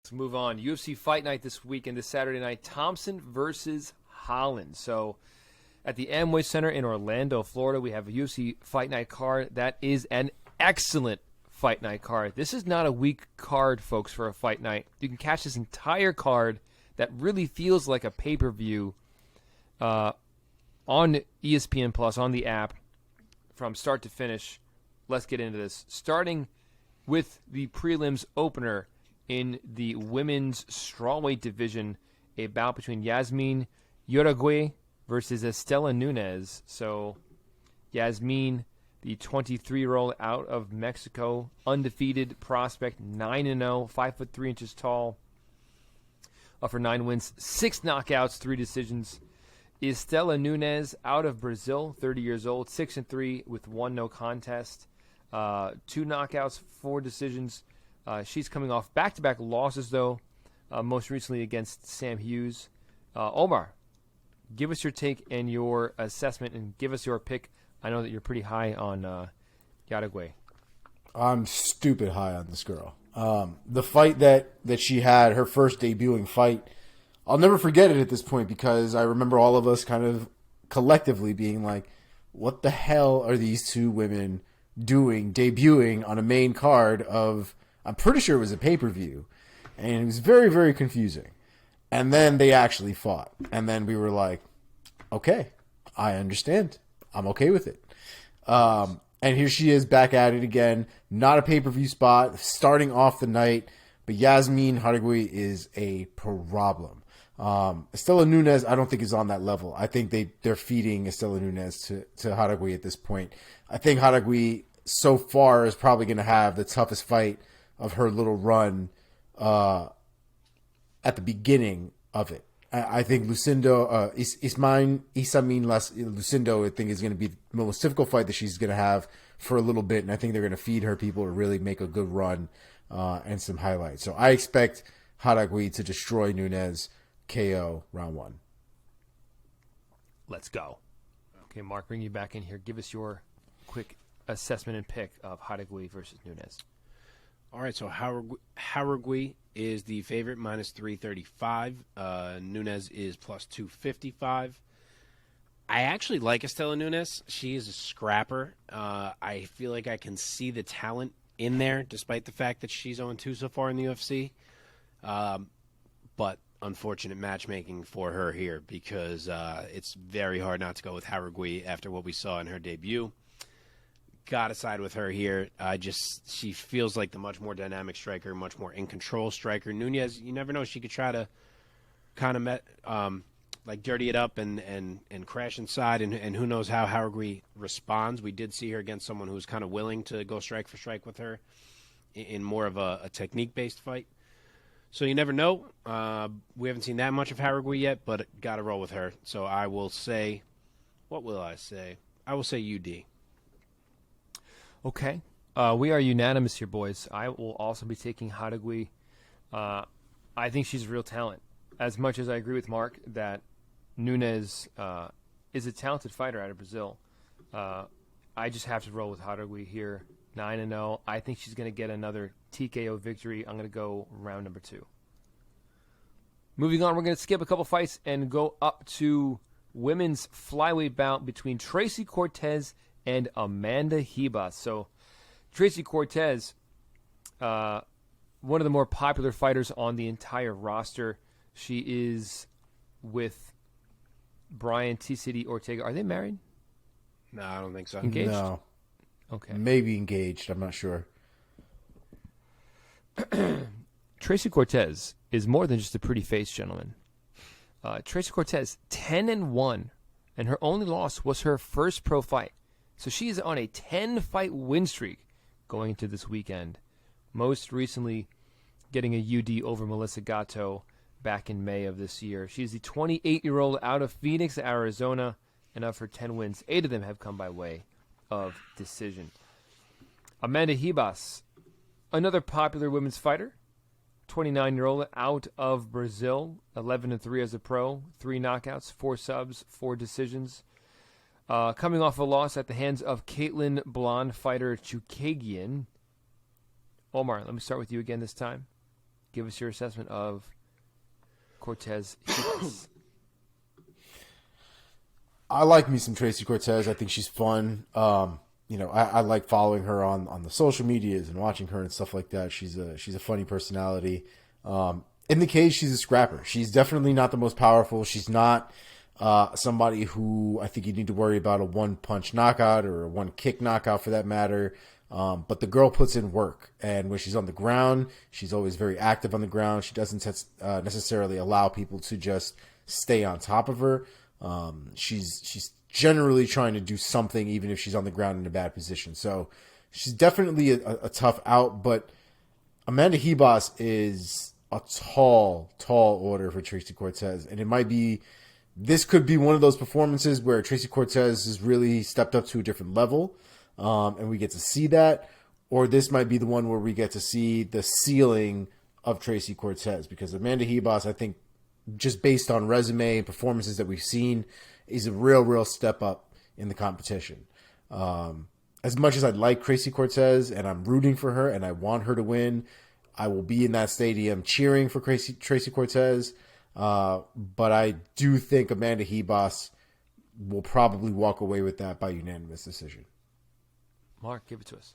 Let's move on. UFC Fight Night this weekend, this Saturday night. Thompson versus Holland. So at the Amway Center in Orlando, Florida, we have a UFC Fight Night card. That is an excellent Fight Night card. This is not a weak card, folks, for a Fight Night. You can catch this entire card that really feels like a pay-per-view on ESPN Plus, on the app, from start to finish. Let's get into this. Starting with the prelims opener in the women's strawweight division, a bout between Yazmin Jauregui versus Istela Nunes. So Yazmin, the 23-year-old out of Mexico, undefeated prospect, 9-0, 5'3" tall, for 9 wins, 6 knockouts, 3 decisions. Istela Nunes out of Brazil, 30 years old, 6-3 with 1 no contest, 2 knockouts, 4 decisions. She's coming off back-to-back losses, though, most recently against Sam Hughes. Omar, give us your take and your assessment, and give us your pick. I know that you're pretty high on Jauregui. I'm stupid high on this girl. The fight that she had, her first debuting fight, I'll never forget it at this point, because I remember all of us kind of collectively being like, what the hell are these two women doing, debuting on a main card of, I'm pretty sure it was a pay-per-view, and it was very, very confusing. And then they actually fought, and then we were like, okay, I understand. I'm okay with it. And here she is back at it again. Not a pay-per-view spot, starting off the night, but Yazmin Jauregui is a problem. Istela Nunes, I don't think, is on that level. I think they're feeding Istela Nunes to Jauregui at this point. I think Jauregui so far is probably going to have the toughest fight of her little run at the beginning of it. I think Lucindo, Isamin Lucindo, I think, is going to be the most difficult fight that she's going to have for a little bit, and I think they're going to feed her people to really make a good run and some highlights. So I expect Jauregui to destroy Nunes, KO, round 1. Let's go. Okay, Marc, bring you back in here. Give us your quick assessment and pick of Jauregui versus Nunes. All right, so Jauregui is the favorite, minus 335. Nunes is plus 255. I actually like Istela Nunes. She is a scrapper. I feel like I can see the talent in there, despite the fact that she's 0-2 so far in the UFC. But unfortunate matchmaking for her here, because it's very hard not to go with Jauregui after what we saw in her debut. Gotta side with her here. She feels like the much more dynamic striker, much more in control striker. Nunes, you never know, she could try to kind of dirty it up and crash inside, and who knows how Jauregui responds. We did see her against someone who's kind of willing to go strike for strike with her in more of a technique-based fight. So you never know. We haven't seen that much of Jauregui yet, but gotta roll with her. So I will say, what will I say? I will say UD. Okay. We are unanimous here, boys. I will also be taking Jauregui. I think she's a real talent. As much as I agree with Marc that Nunes is a talented fighter out of Brazil, I just have to roll with Jauregui here. 9-0. I think she's going to get another TKO victory. I'm going to go round number 2. Moving on, we're going to skip a couple fights and go up to women's flyweight bout between Tracy Cortez and Amanda Ribas. So Tracy Cortez, one of the more popular fighters on the entire roster. She is with Brian T-City Ortega. Are they married? No, I don't think so. Engaged? No. Okay. Maybe engaged. I'm not sure. Tracy Cortez is more than just a pretty face, gentlemen. Tracy Cortez, 10-1, and her only loss was her first pro fight. So she is on a 10-fight win streak going into this weekend. Most recently getting a UD over Melissa Gatto back in May of this year. She's the 28-year-old out of Phoenix, Arizona, and of her 10 wins, 8 of them have come by way of decision. Amanda Ribas, another popular women's fighter, 29-year-old out of Brazil, 11-3 as a pro, 3 knockouts, 4 subs, 4 decisions. Coming off a loss at the hands of Caitlin blonde fighter Chukagian. Omar, let me start with you again this time. give us your assessment of Cortez. Ribas. I like me some Tracy Cortez. I think she's fun. I like following her on the social medias and watching her and stuff like that. She's a funny personality. In the cage, she's a scrapper. She's definitely not the most powerful. She's not somebody who I think you need to worry about a one-punch knockout or a one-kick knockout for that matter. But the girl puts in work. And when she's on the ground, she's always very active on the ground. She doesn't necessarily allow people to just stay on top of her. She's generally trying to do something, even if she's on the ground in a bad position. So she's definitely a tough out. But Amanda Ribas is a tall order for Tracy Cortez. And this could be one of those performances where Tracy Cortez has really stepped up to a different level. And we get to see that. Or this might be the one where we get to see the ceiling of Tracy Cortez. Because Amanda Ribas, I think, just based on resume and performances that we've seen, is a real step up in the competition. As much as I'd like Tracy Cortez and I'm rooting for her and I want her to win, I will be in that stadium cheering for Tracy Cortez. But I do think Amanda Ribas will probably walk away with that by unanimous decision. Marc, give it to us.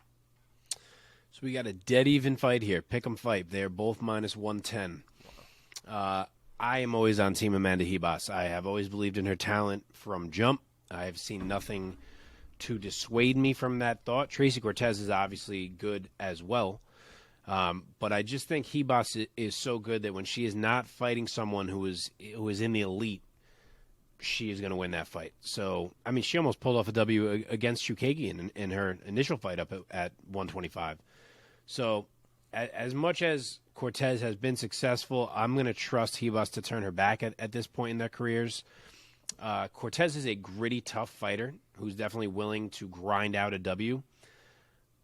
So we got a dead even fight here. Pick 'em fight. They're both minus 110. I am always on team Amanda Ribas. I have always believed in her talent from jump. I have seen nothing to dissuade me from that thought. Tracy Cortez is obviously good as well. But I just think Ribas is so good that when she is not fighting someone who is in the elite, she is going to win that fight. So, I mean, she almost pulled off a W against Jauregui in her initial fight up at 125. So, as much as Cortez has been successful, I'm going to trust Ribas to turn her back at this point in their careers. Cortez is a gritty, tough fighter who's definitely willing to grind out a W.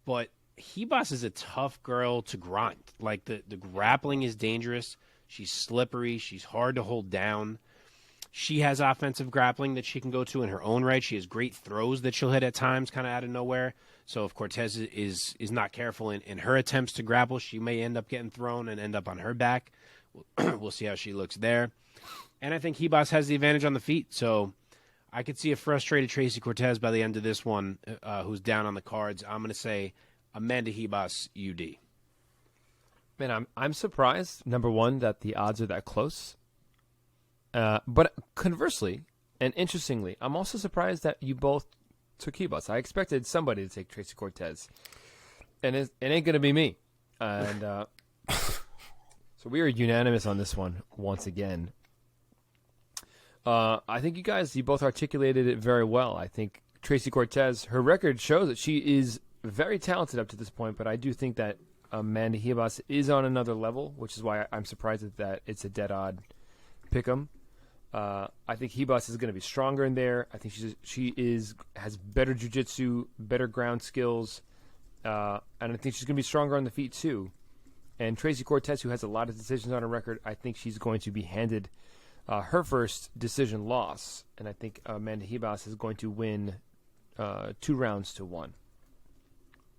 But Ribas is a tough girl to grind. Like, the grappling is dangerous. She's slippery. She's hard to hold down. She has offensive grappling that she can go to in her own right. She has great throws that she'll hit at times kind of out of nowhere. So if Cortez is not careful in her attempts to grapple, she may end up getting thrown and end up on her back. We'll see how she looks there. And I think Ribas has the advantage on the feet. So I could see a frustrated Tracy Cortez by the end of this one who's down on the cards. I'm going to say Amanda Ribas, UD. Man, I'm surprised, number one, that the odds are that close. But conversely, and interestingly, I'm also surprised that you both took Ribas. I expected somebody to take Tracy Cortez, and it ain't going to be me. And so we are unanimous on this one once again. I think you both articulated it very well. I think Tracy Cortez, her record shows that she is very talented up to this point, but I do think that Amanda Ribas is on another level, which is why I'm surprised that it's a dead odd pick'em. I think Ribas is going to be stronger in there. I think she has better jiu-jitsu, better ground skills, and I think she's going to be stronger on the feet too. And Tracy Cortez, who has a lot of decisions on her record, I think she's going to be handed her first decision loss, and I think Amanda Ribas is going to win 2-1.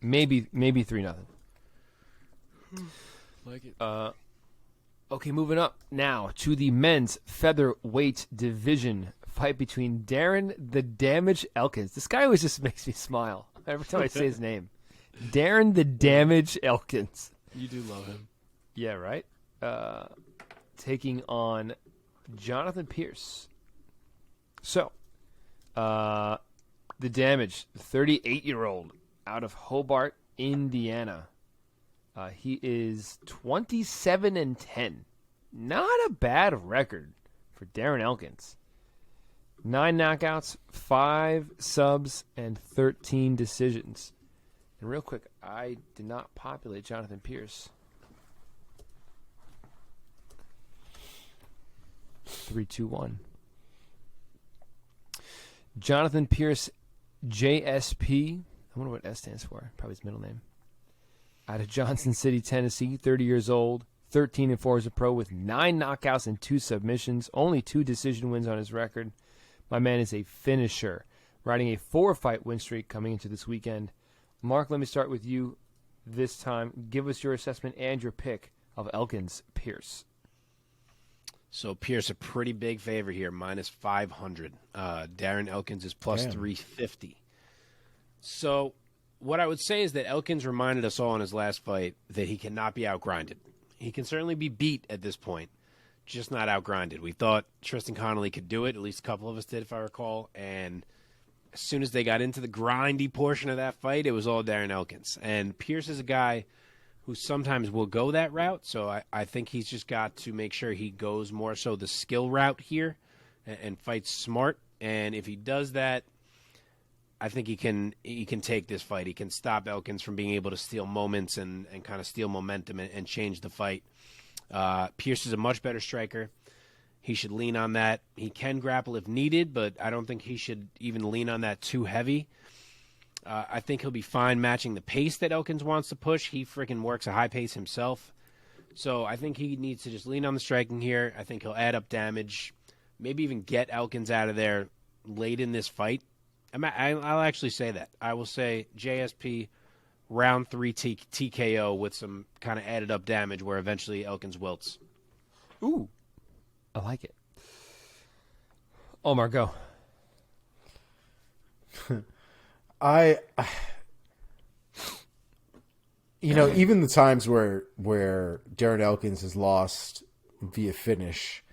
Maybe 3-0. Like it. Okay, moving up now to the men's featherweight division fight between Darren the Damage Elkins. This guy always just makes me smile every time I say his name. Darren the Damage Elkins. You do love him. Yeah, right? Taking on Jonathan Pearce. So, the Damage, 38-year-old out of Hobart, Indiana. He is 27-10. Not a bad record for Darren Elkins. 9 knockouts, 5 subs, and 13 decisions. And real quick, I did not populate Jonathan Pearce. 3, 2, 1. Jonathan Pearce, JSP. I wonder what S stands for. Probably his middle name. Out of Johnson City, Tennessee, 30 years old, 13-4 as a pro with 9 knockouts and 2 submissions, only 2 decision wins on his record. My man is a finisher, riding a 4-fight win streak coming into this weekend. Marc, let me start with you this time. Give us your assessment and your pick of Elkins Pearce. So Pearce a pretty big favorite here, minus 500. Darren Elkins is plus 350. So what I would say is that Elkins reminded us all in his last fight that he cannot be outgrinded. He can certainly be beat at this point, just not outgrinded. We thought Tristan Connolly could do it, at least a couple of us did, if I recall, and as soon as they got into the grindy portion of that fight, it was all Darren Elkins. And Pearce is a guy who sometimes will go that route, so I think he's just got to make sure he goes more so the skill route here and fights smart. And if he does that, I think he can take this fight. He can stop Elkins from being able to steal moments and kind of steal momentum and change the fight. Pearce is a much better striker. He should lean on that. He can grapple if needed, but I don't think he should even lean on that too heavy. I think he'll be fine matching the pace that Elkins wants to push. He freaking works a high pace himself. So I think he needs to just lean on the striking here. I think he'll add up damage, maybe even get Elkins out of there late in this fight. I'll actually say that. I will say JSP round 3 TKO with some kind of added up damage where eventually Elkins wilts. Ooh. I like it. Omar, go. Even the times where Darren Elkins has lost via finish,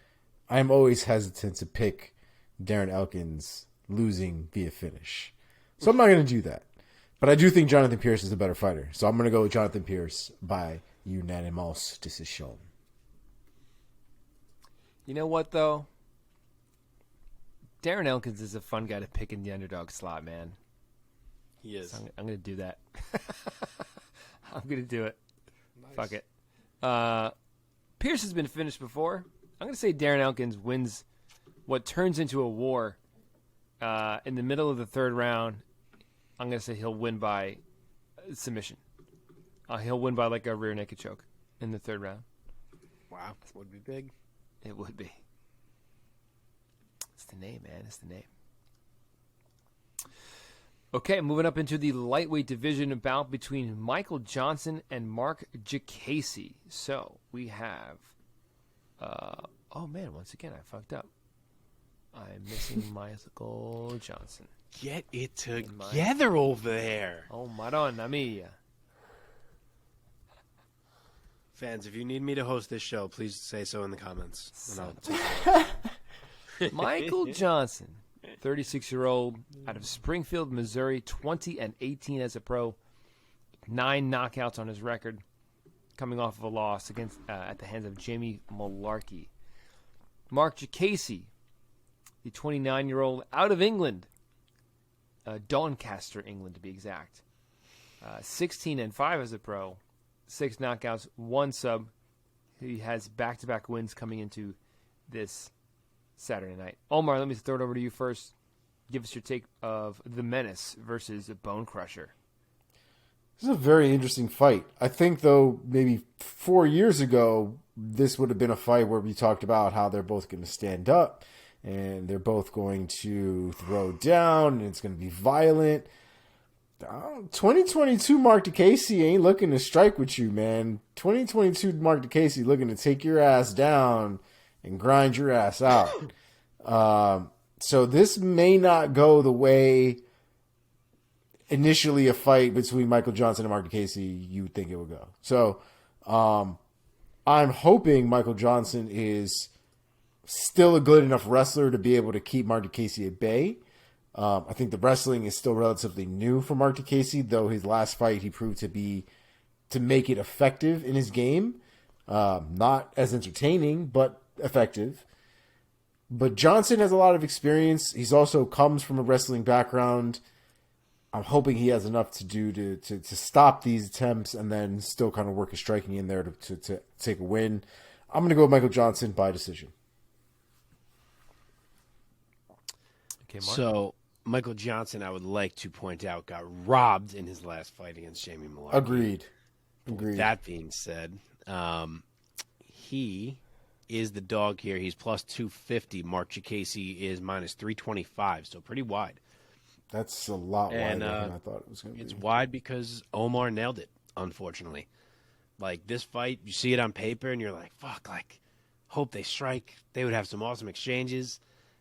I'm always hesitant to pick Darren Elkins losing via finish. So I'm not going to do that. But I do think Jonathan Pearce is a better fighter. So I'm going to go with Jonathan Pearce by unanimous decision. You know what, though? Darren Elkins is a fun guy to pick in the underdog slot, man. He is. So I'm going to do that. I'm going to do it. Nice. Fuck it. Pearce has been finished before. I'm going to say Darren Elkins wins what turns into a war in the middle of the third round. I'm going to say he'll win by submission. He'll win by like a rear naked choke in the third round. Wow. That would be big. It would be. It's the name, man. It's the name. Okay, moving up into the lightweight division bout between Michael Johnson and Marc Diakiese. So we have... oh, man, once again, I fucked up. I'm missing Michael Johnson. Get it together over there. Oh, Madonna mia. Fans, if you need me to host this show, please say so in the comments. And I'll take Michael Johnson, 36-year-old out of Springfield, Missouri, 20-18 as a pro, 9 knockouts on his record, coming off of a loss against at the hands of Jamie Mullarkey. Marc Diakiese, the 29-year-old out of England, Doncaster, England to be exact, 16-5 as a pro. 6 knockouts, 1 sub. He has back-to-back wins coming into this Saturday night. Omar, let me throw it over to you first. Give us your take of the Menace versus Bone Crusher. This is a very interesting fight. I think, though, maybe 4 years ago, this would have been a fight where we talked about how they're both going to stand up and they're both going to throw down and it's going to be violent. 2022 Marc Diakiese ain't looking to strike with you, man. 2022 Marc Diakiese looking to take your ass down and grind your ass out. So this may not go the way initially a fight between Michael Johnson and Marc Diakiese you would think it would go. So I'm hoping Michael Johnson is still a good enough wrestler to be able to keep Marc Diakiese at bay. I think the wrestling is still relatively new for Marc Diakiese, though his last fight he proved to make it effective in his game. Not as entertaining, but effective. But Johnson has a lot of experience. He's also comes from a wrestling background. I'm hoping he has enough to do to stop these attempts and then still kind of work his striking in there to take a win. I'm going to go with Michael Johnson by decision. Okay, Marc. So Michael Johnson, I would like to point out, got robbed in his last fight against Jamie Mullarkey. Agreed. With that being said, he is the dog here. He's plus 250. Marc Diakiese is minus 325, so pretty wide. That's a lot wider than I thought it was going to be. It's wide because Omar nailed it, unfortunately. Like, this fight, you see it on paper, and you're like, fuck, like, hope they strike. They would have some awesome exchanges.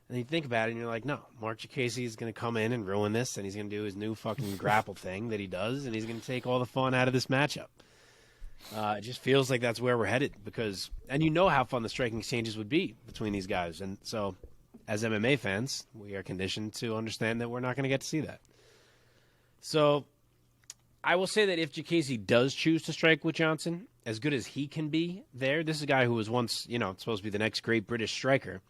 And you think about it, and you're like, no, Marc Diakiese is going to come in and ruin this, and he's going to do his new fucking grapple thing that he does, and he's going to take all the fun out of this matchup. It just feels like that's where we're headed because, and you know how fun the striking exchanges would be between these guys. And so, as MMA fans, we are conditioned to understand that we're not going to get to see that. So, I will say that if Diakiese does choose to strike with Johnson, as good as he can be there, this is a guy who was once, supposed to be the next great British striker.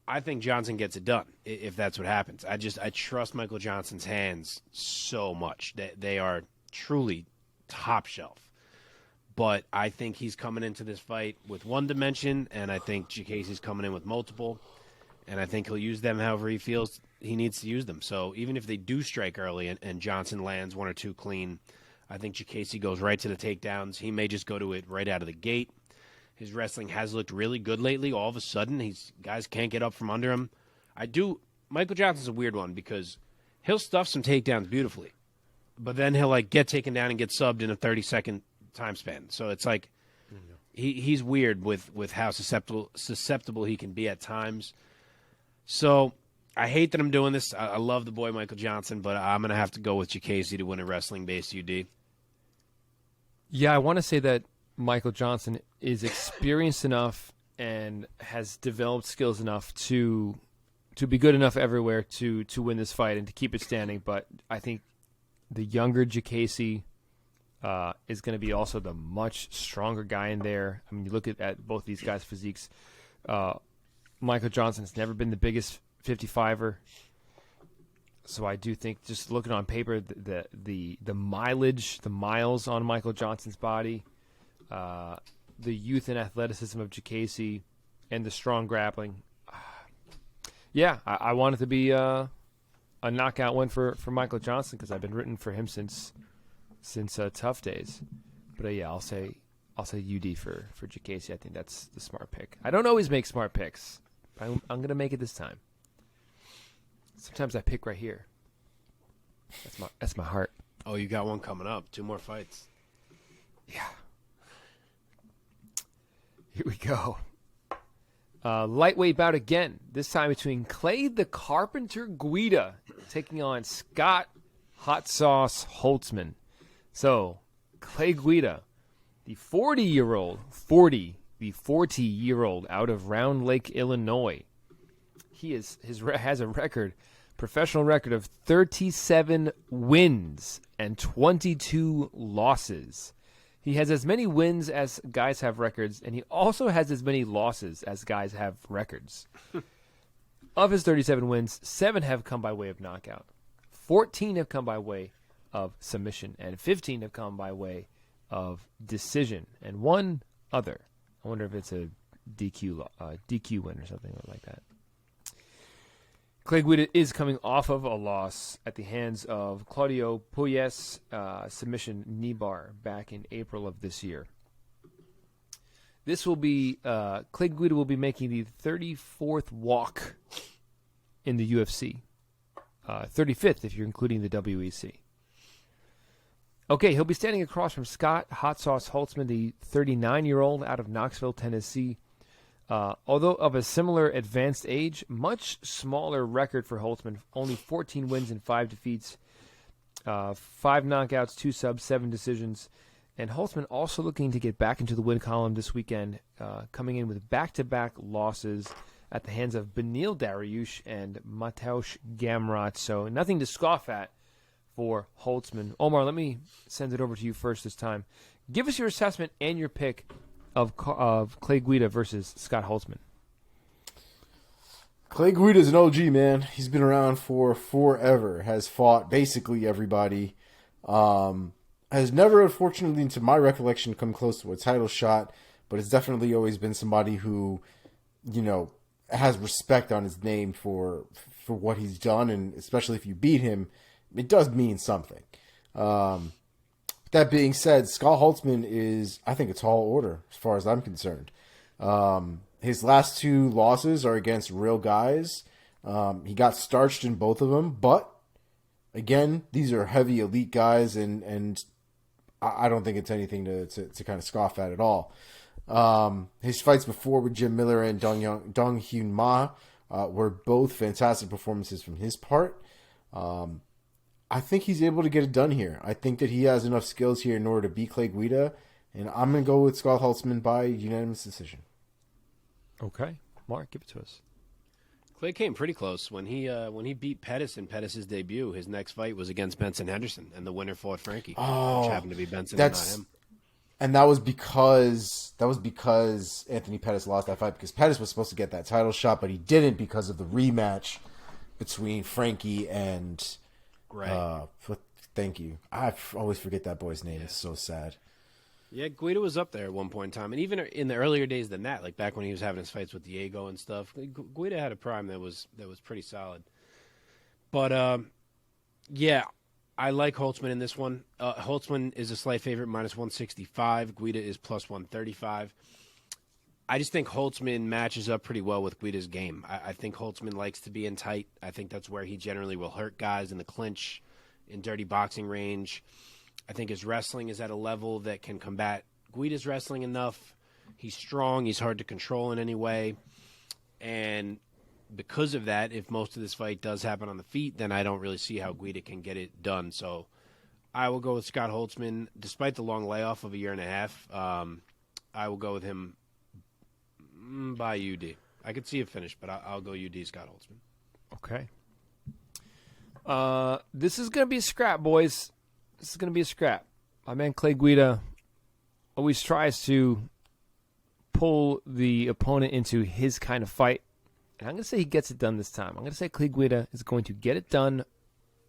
I think Johnson gets it done if that's what happens. I trust Michael Johnson's hands so much. They are truly top shelf. But I think he's coming into this fight with one dimension, and I think Diakiese's coming in with multiple. And I think he'll use them however he feels he needs to use them. So even if they do strike early and Johnson lands one or two clean, I think Diakiese goes right to the takedowns. He may just go to it right out of the gate. His wrestling has looked really good lately. All of a sudden, guys can't get up from under him. Michael Johnson's a weird one because he'll stuff some takedowns beautifully. But then he'll get taken down and get subbed in a 30-second time span. So it's like he's weird with how susceptible he can be at times. So I hate that I'm doing this. I love the boy Michael Johnson, but I'm going to have to go with Diakiese to win a wrestling-based UD. Yeah, I want to say that Michael Johnson is experienced enough and has developed skills enough to be good enough everywhere to win this fight and to keep it standing. But I think the younger Diakiese is going to be also the much stronger guy in there. I mean, you look at both these guys' physiques. Michael Johnson's never been the biggest 55er. So I do think, just looking on paper, the mileage, the miles on Michael Johnson's body, the youth and athleticism of Diakiese, and the strong grappling. Yeah, I want it to be a knockout win for Michael Johnson because I've been rooting for him since Tough Days. But yeah, I'll say UD for Diakiese. I think that's the smart pick. I don't always make smart picks. But I'm going to make it this time. Sometimes I pick right here. That's my heart. Oh, you got one coming up. 2 more fights. Yeah. Here we go. Lightweight bout again. This time between Clay the Carpenter Guida taking on Scott Hot Sauce Holtzman. So, Clay Guida, the 40-year-old out of Round Lake, Illinois. He has a professional record of 37 wins and 22 losses. He has as many wins as guys have records, and he also has as many losses as guys have records. Of his 37 wins, 7 have come by way of knockout, 14 have come by way of submission, and 15 have come by way of decision, and one other. I wonder if it's a DQ win or something like that. Clay Guida is coming off of a loss at the hands of Claudio Puelles, submission knee bar back in April of this year. This will be Clay Guida will be making the 34th walk in the UFC, 35th if you're including the WEC. Okay, he'll be standing across from Scott Hot Sauce Holtzman, the 39-year-old out of Knoxville, Tennessee. Although of a similar advanced age, much smaller record for Holtzman. Only 14 wins and 5 defeats, 5 knockouts, 2 subs, 7 decisions. And Holtzman also looking to get back into the win column this weekend, coming in with back-to-back losses at the hands of Beneil Dariush and Matheus Gamrot. So nothing to scoff at for Holtzman. Omar, let me send it over to you first this time. Give us your assessment and your pick of Clay Guida versus Scott Holtzman. Clay Guida's an OG, man. He's been around for forever. Has fought basically everybody. Has never, unfortunately, to my recollection, come close to a title shot. But it's definitely always been somebody who, has respect on his name for what he's done. And especially if you beat him, it does mean something. That being said, Scott Holtzman is, I think, a tall order as far as I'm concerned. His last 2 losses are against real guys. He got starched in both of them, but again, these are heavy elite guys, and I don't think it's anything to kind of scoff at all. His fights before with Jim Miller and Dong Hyun Ma were both fantastic performances from his part. I think he's able to get it done here. I think that he has enough skills here in order to beat Clay Guida, and I'm going to go with Scott Holtzman by unanimous decision. Okay. Marc, give it to us. Clay came pretty close when he beat Pettis in Pettis' debut. His next fight was against Benson Henderson, and the winner fought Frankie, which happened to be Benson and not him. And that was because Anthony Pettis lost that fight because Pettis was supposed to get that title shot, but he didn't because of the rematch between Frankie and thank you. I always forget that boy's name. Yeah. It's so sad. Yeah, Guida was up there at one point in time, and even in the earlier days than that, like back when he was having his fights with Diego and stuff, Guida had a prime that was pretty solid. But yeah, I like Holtzman in this one. Holtzman is a slight favorite, -165. Guida is +135. I just think Holtzman matches up pretty well with Guida's game. I think Holtzman likes to be in tight. I think that's where he generally will hurt guys in the clinch, in dirty boxing range. I think his wrestling is at a level that can combat Guida's wrestling enough. He's strong. He's hard to control in any way. And because of that, if most of this fight does happen on the feet, then I don't really see how Guida can get it done. So I will go with Scott Holtzman. Despite the long layoff of a year and a half, I will go with him by UD. I could see it finish, but I'll go UD Scott Holtzman. Okay. This is going to be a scrap, boys. This is going to be a scrap. My man Clay Guida always tries to pull the opponent into his kind of fight. And I'm going to say he gets it done this time. I'm going to say Clay Guida is going to get it done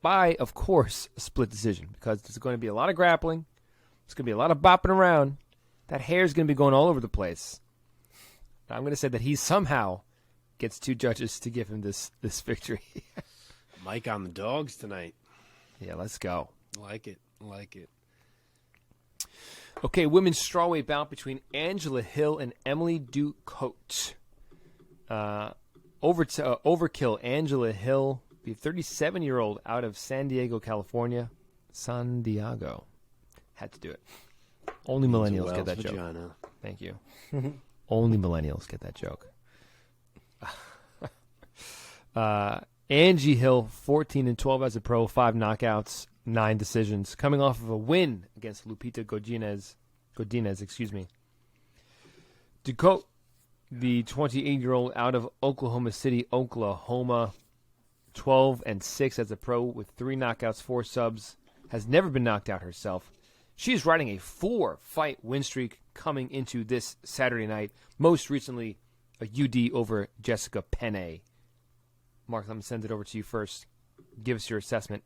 by, of course, a split decision. Because there's going to be a lot of grappling. There's going to be a lot of bopping around. That hair is going to be going all over the place. I'm going to say that he somehow gets 2 judges to give him this victory. Mike on the dogs tonight. Yeah, let's go. Like it. Okay, women's strawweight bout between Angela Hill and Emily Ducote. Overkill. Angela Hill, the 37-year-old out of San Diego, California. San Diego. Had to do it. Only millennials get that joke. Thank you. Only millennials get that joke. Angie Hill, 14-12 as a pro, 5 knockouts, 9 decisions, coming off of a win against Lupita Godinez. Ducote, the 28-year-old out of Oklahoma City, Oklahoma, 12-6 as a pro with 3 knockouts, 4 subs, has never been knocked out herself. She is riding a 4-fight win streak coming into this Saturday night. Most recently, a UD over Jessica Penne. Marc, let me send it over to you first. Give us your assessment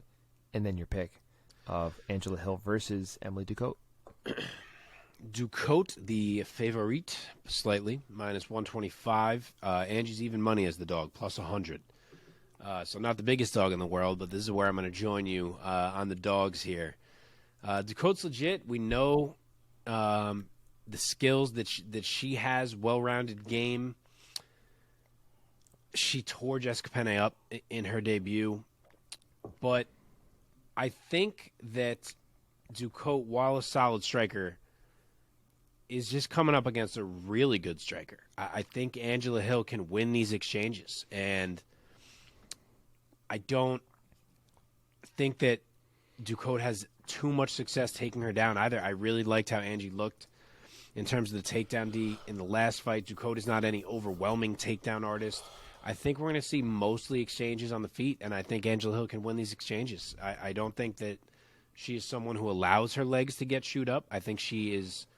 and then your pick of Angela Hill versus Emily Ducote. Ducote, the favorite, slightly, -125. Angie's even money as the dog, +100. So not the biggest dog in the world, but this is where I'm going to join you on the dogs here. Ducote's legit. We know the skills that she has, well-rounded game. She tore Jessica Penne up in her debut. But I think that Ducote, while a solid striker, is just coming up against a really good striker. I think Angela Hill can win these exchanges. And I don't think that Ducote has too much success taking her down either. I really liked how Angie looked in terms of the takedown D in the last fight. Ducote is not any overwhelming takedown artist. I think we're going to see mostly exchanges on the feet, and I think Angela Hill can win these exchanges. I don't think that she is someone who allows her legs to get chewed up. I think she is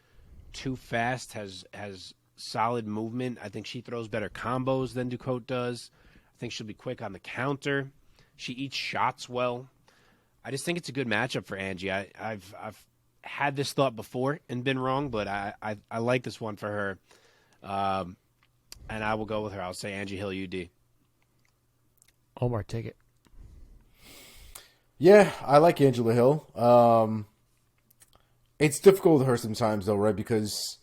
too fast, has solid movement. I think she throws better combos than Ducote does. I think she'll be quick on the counter. She eats shots well. I just think it's a good matchup for Angie. I've had this thought before and been wrong, but I like this one for her. And I will go with her. I'll say Angie Hill, UD. Omar, take it. Yeah, I like Angela Hill. It's difficult with her sometimes, though, right? Because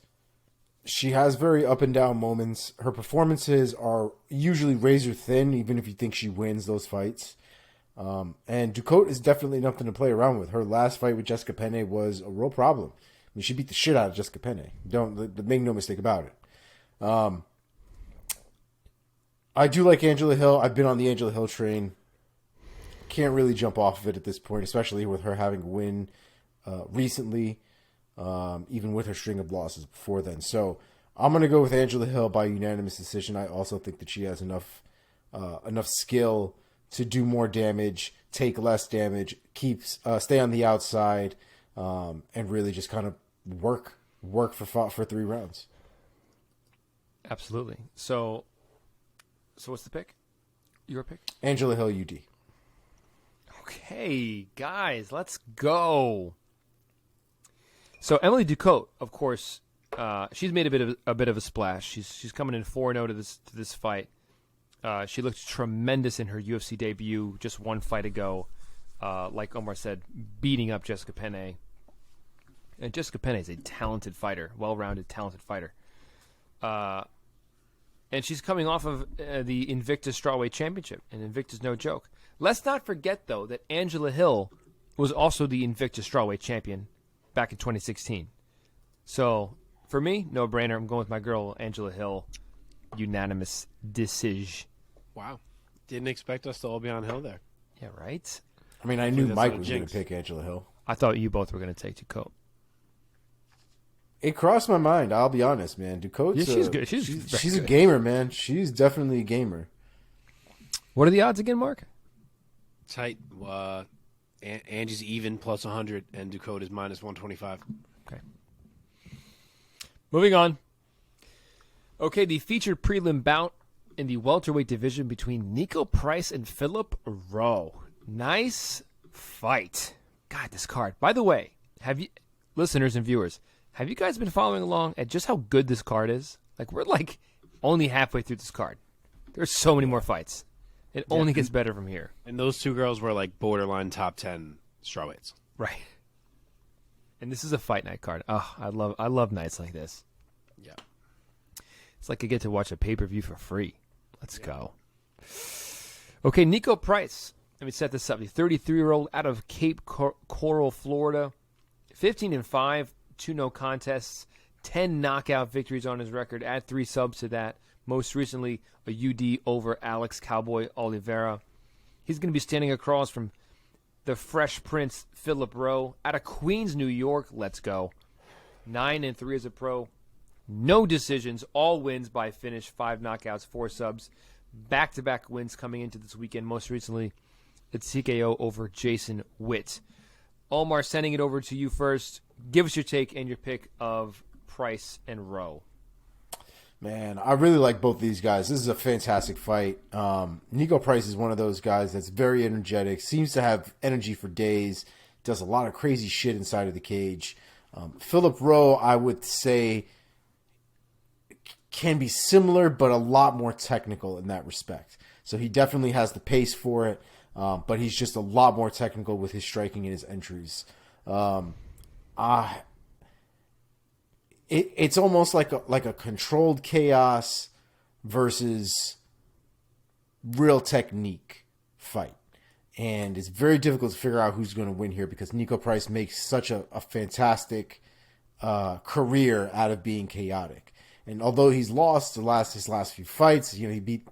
she has very up and down moments. Her performances are usually razor thin, even if you think she wins those fights. And Ducote is definitely nothing to play around with. Her last fight with Jessica Penne was a real problem. I mean, she beat the shit out of Jessica Penne. Make no mistake about it. I do like Angela Hill. I've been on the Angela Hill train. Can't really jump off of it at this point, especially with her having a win recently, even with her string of losses before then. So I'm going to go with Angela Hill by unanimous decision. I also think that she has enough skill to do more damage, take less damage, stay on the outside, and really just kind of work for 3 rounds. Absolutely. So what's the pick? Your pick? Angela Hill, UD. Okay, guys, let's go. So Emily Ducote, of course, she's made a bit of a splash. She's coming in 4-0 to this fight. She looked tremendous in her UFC debut just one fight ago. Like Omar said, beating up Jessica Penne. And Jessica Penne is a talented fighter, well-rounded, talented fighter. And she's coming off of the Invictus Strawweight Championship, and Invictus no joke. Let's not forget, though, that Angela Hill was also the Invictus Strawweight Champion back in 2016. So, for me, no-brainer. I'm going with my girl, Angela Hill. Unanimous decision. Wow. Didn't expect us to all be on Hill there. Yeah, right? I mean, I knew Mike was going to pick Angela Hill. I thought you both were going to take Ducote. It crossed my mind. I'll be honest, man. Ducote's she's good. She's a gamer, man. She's definitely a gamer. What are the odds again, Mark? Tight. Angie's even plus 100, and Ducote is minus 125. Okay. Moving on. Okay, the featured prelim bout in the welterweight division between Niko Price and Philip Rowe. Nice fight. God, this card. By the way, listeners and viewers, have you guys been following along at just how good this card is? Like, we're like only halfway through this card. There's so many more fights. It only gets better from here. And those 2 girls were like borderline top 10 strawweights. Right. And this is a fight night card. Oh, I love nights like this. Yeah. It's like I get to watch a pay-per-view for free. Let's go. Okay, Niko Price. Let me set this up. The 33-year-old out of Cape Coral, Florida. 15-5, 2 no contests, 10 knockout victories on his record. Add 3 subs to that. Most recently, a UD over Alex Cowboy Oliveira. He's going to be standing across from the Fresh Prince Philip Rowe out of Queens, New York. Let's go. 9-3 as a pro. No decisions. All wins by finish. 5 knockouts, 4 subs. Back-to-back wins coming into this weekend. Most recently, it's TKO over Jason Witt. Omar, sending it over to you first. Give us your take and your pick of Price and Rowe. Man, I really like both these guys. This is a fantastic fight. Niko Price is one of those guys that's very energetic, seems to have energy for days, does a lot of crazy shit inside of the cage. Philip Rowe, I would say, can be similar, but a lot more technical in that respect. So he definitely has the pace for it, but he's just a lot more technical with his striking and his entries. It's almost like a controlled chaos versus real technique fight. And it's very difficult to figure out who's going to win here because Niko Price makes such a fantastic career out of being chaotic. And although he's lost his last few fights, he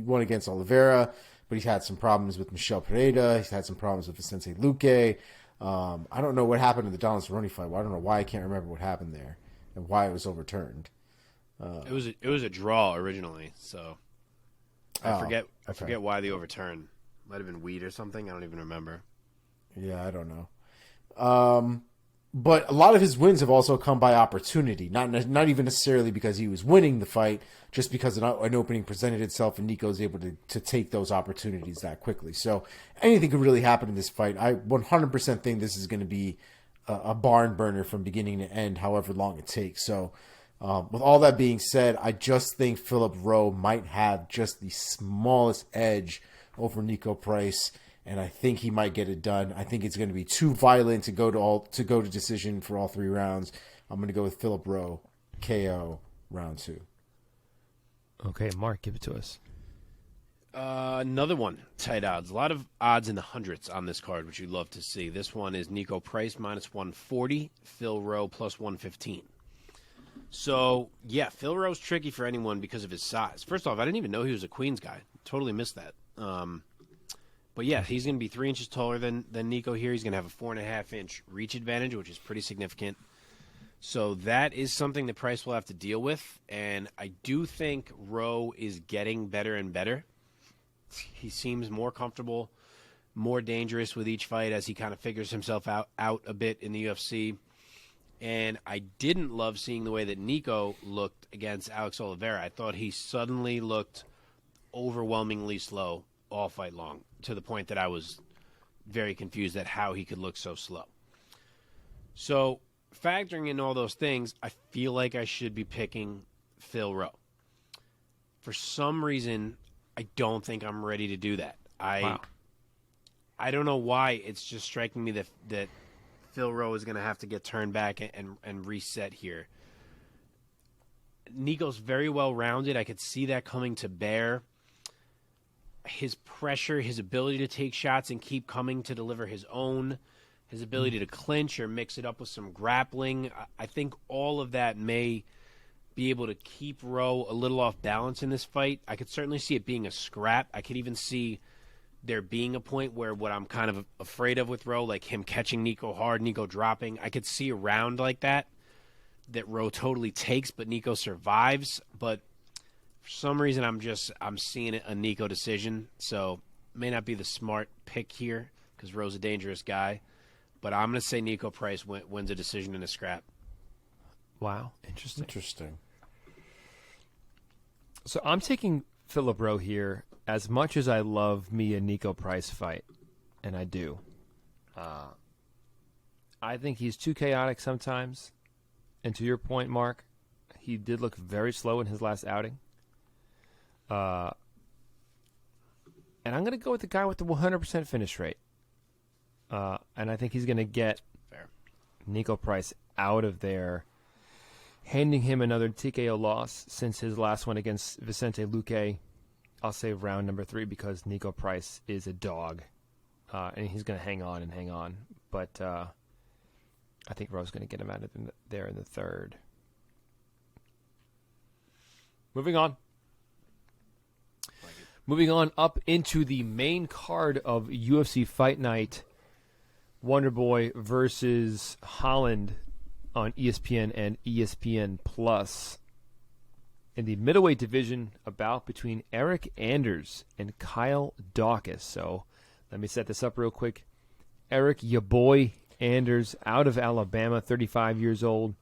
won against Oliveira, but he's had some problems with Michel Pereira. He's had some problems with Vicente Luque. I don't know what happened in the Donald Cerrone fight. I don't know why I can't remember what happened there and why it was overturned. It was a draw originally, so I forget why the overturn. Might have been weed or something. I don't even remember. Yeah, I don't know. But a lot of his wins have also come by opportunity, not even necessarily because he was winning the fight, just because an opening presented itself and Niko was able to take those opportunities that quickly. So anything could really happen in this fight. I 100% think this is going to be a barn burner from beginning to end, however long it takes. So with all that being said, I just think Philip Rowe might have just the smallest edge over Niko Price. And I think he might get it done. I think it's going to be too violent to go to decision for all 3 rounds. I'm going to go with Philip Rowe, KO, round 2. Okay, Mark, give it to us. Another one, tight odds. A lot of odds in the hundreds on this card, which you'd love to see. This one is Niko Price minus 140, Phil Rowe plus 115. So, yeah, Phil Rowe's tricky for anyone because of his size. First off, I didn't even know he was a Queens guy. Totally missed that. But, yeah, he's going to be 3 inches taller than Niko here. He's going to have a 4.5-inch reach advantage, which is pretty significant. So that is something that Price will have to deal with. And I do think Rowe is getting better and better. He seems more comfortable, more dangerous with each fight as he kind of figures himself out a bit in the UFC. And I didn't love seeing the way that Niko looked against Alex Oliveira. I thought he suddenly looked overwhelmingly slow all fight long, to the point that I was very confused at how he could look so slow. So factoring in all those things, I feel like I should be picking Phil Rowe. For some reason, I don't think I'm ready to do that. I don't know why. It's just striking me that Phil Rowe is going to have to get turned back and reset here. Niko's very well rounded. I could see that coming to bear. His pressure, his ability to take shots and keep coming to deliver his own, his ability to clinch or mix it up with some grappling. I think all of that may be able to keep Rowe a little off balance in this fight. I could certainly see it being a scrap. I could even see there being a point where what I'm kind of afraid of with Rowe, like him catching Niko hard, Niko dropping, I could see a round like that Rowe totally takes, but Niko survives. But for some reason, I'm seeing a Niko decision. So may not be the smart pick here because Rowe's a dangerous guy. But I'm going to say Niko Price wins a decision in a scrap. Wow. Interesting. So I'm taking Philip Rowe here. As much as I love me a Niko Price fight, and I do, I think he's too chaotic sometimes. And to your point, Marc, he did look very slow in his last outing. And I'm going to go with the guy with the 100% finish rate. And I think he's going to get Niko Price out of there, handing him another TKO loss since his last one against Vicente Luque. I'll say round number 3 because Niko Price is a dog, and he's going to hang on. But I think Rowe's going to get him out of there in the third. Moving on. Moving on up into the main card of UFC Fight Night, Wonderboy versus Holland on ESPN and ESPN Plus. In the middleweight division, a bout between Eryk Anders and Kyle Daukaus. So let me set this up real quick. Eryk, ya boy, Anders, out of Alabama, 35 years old,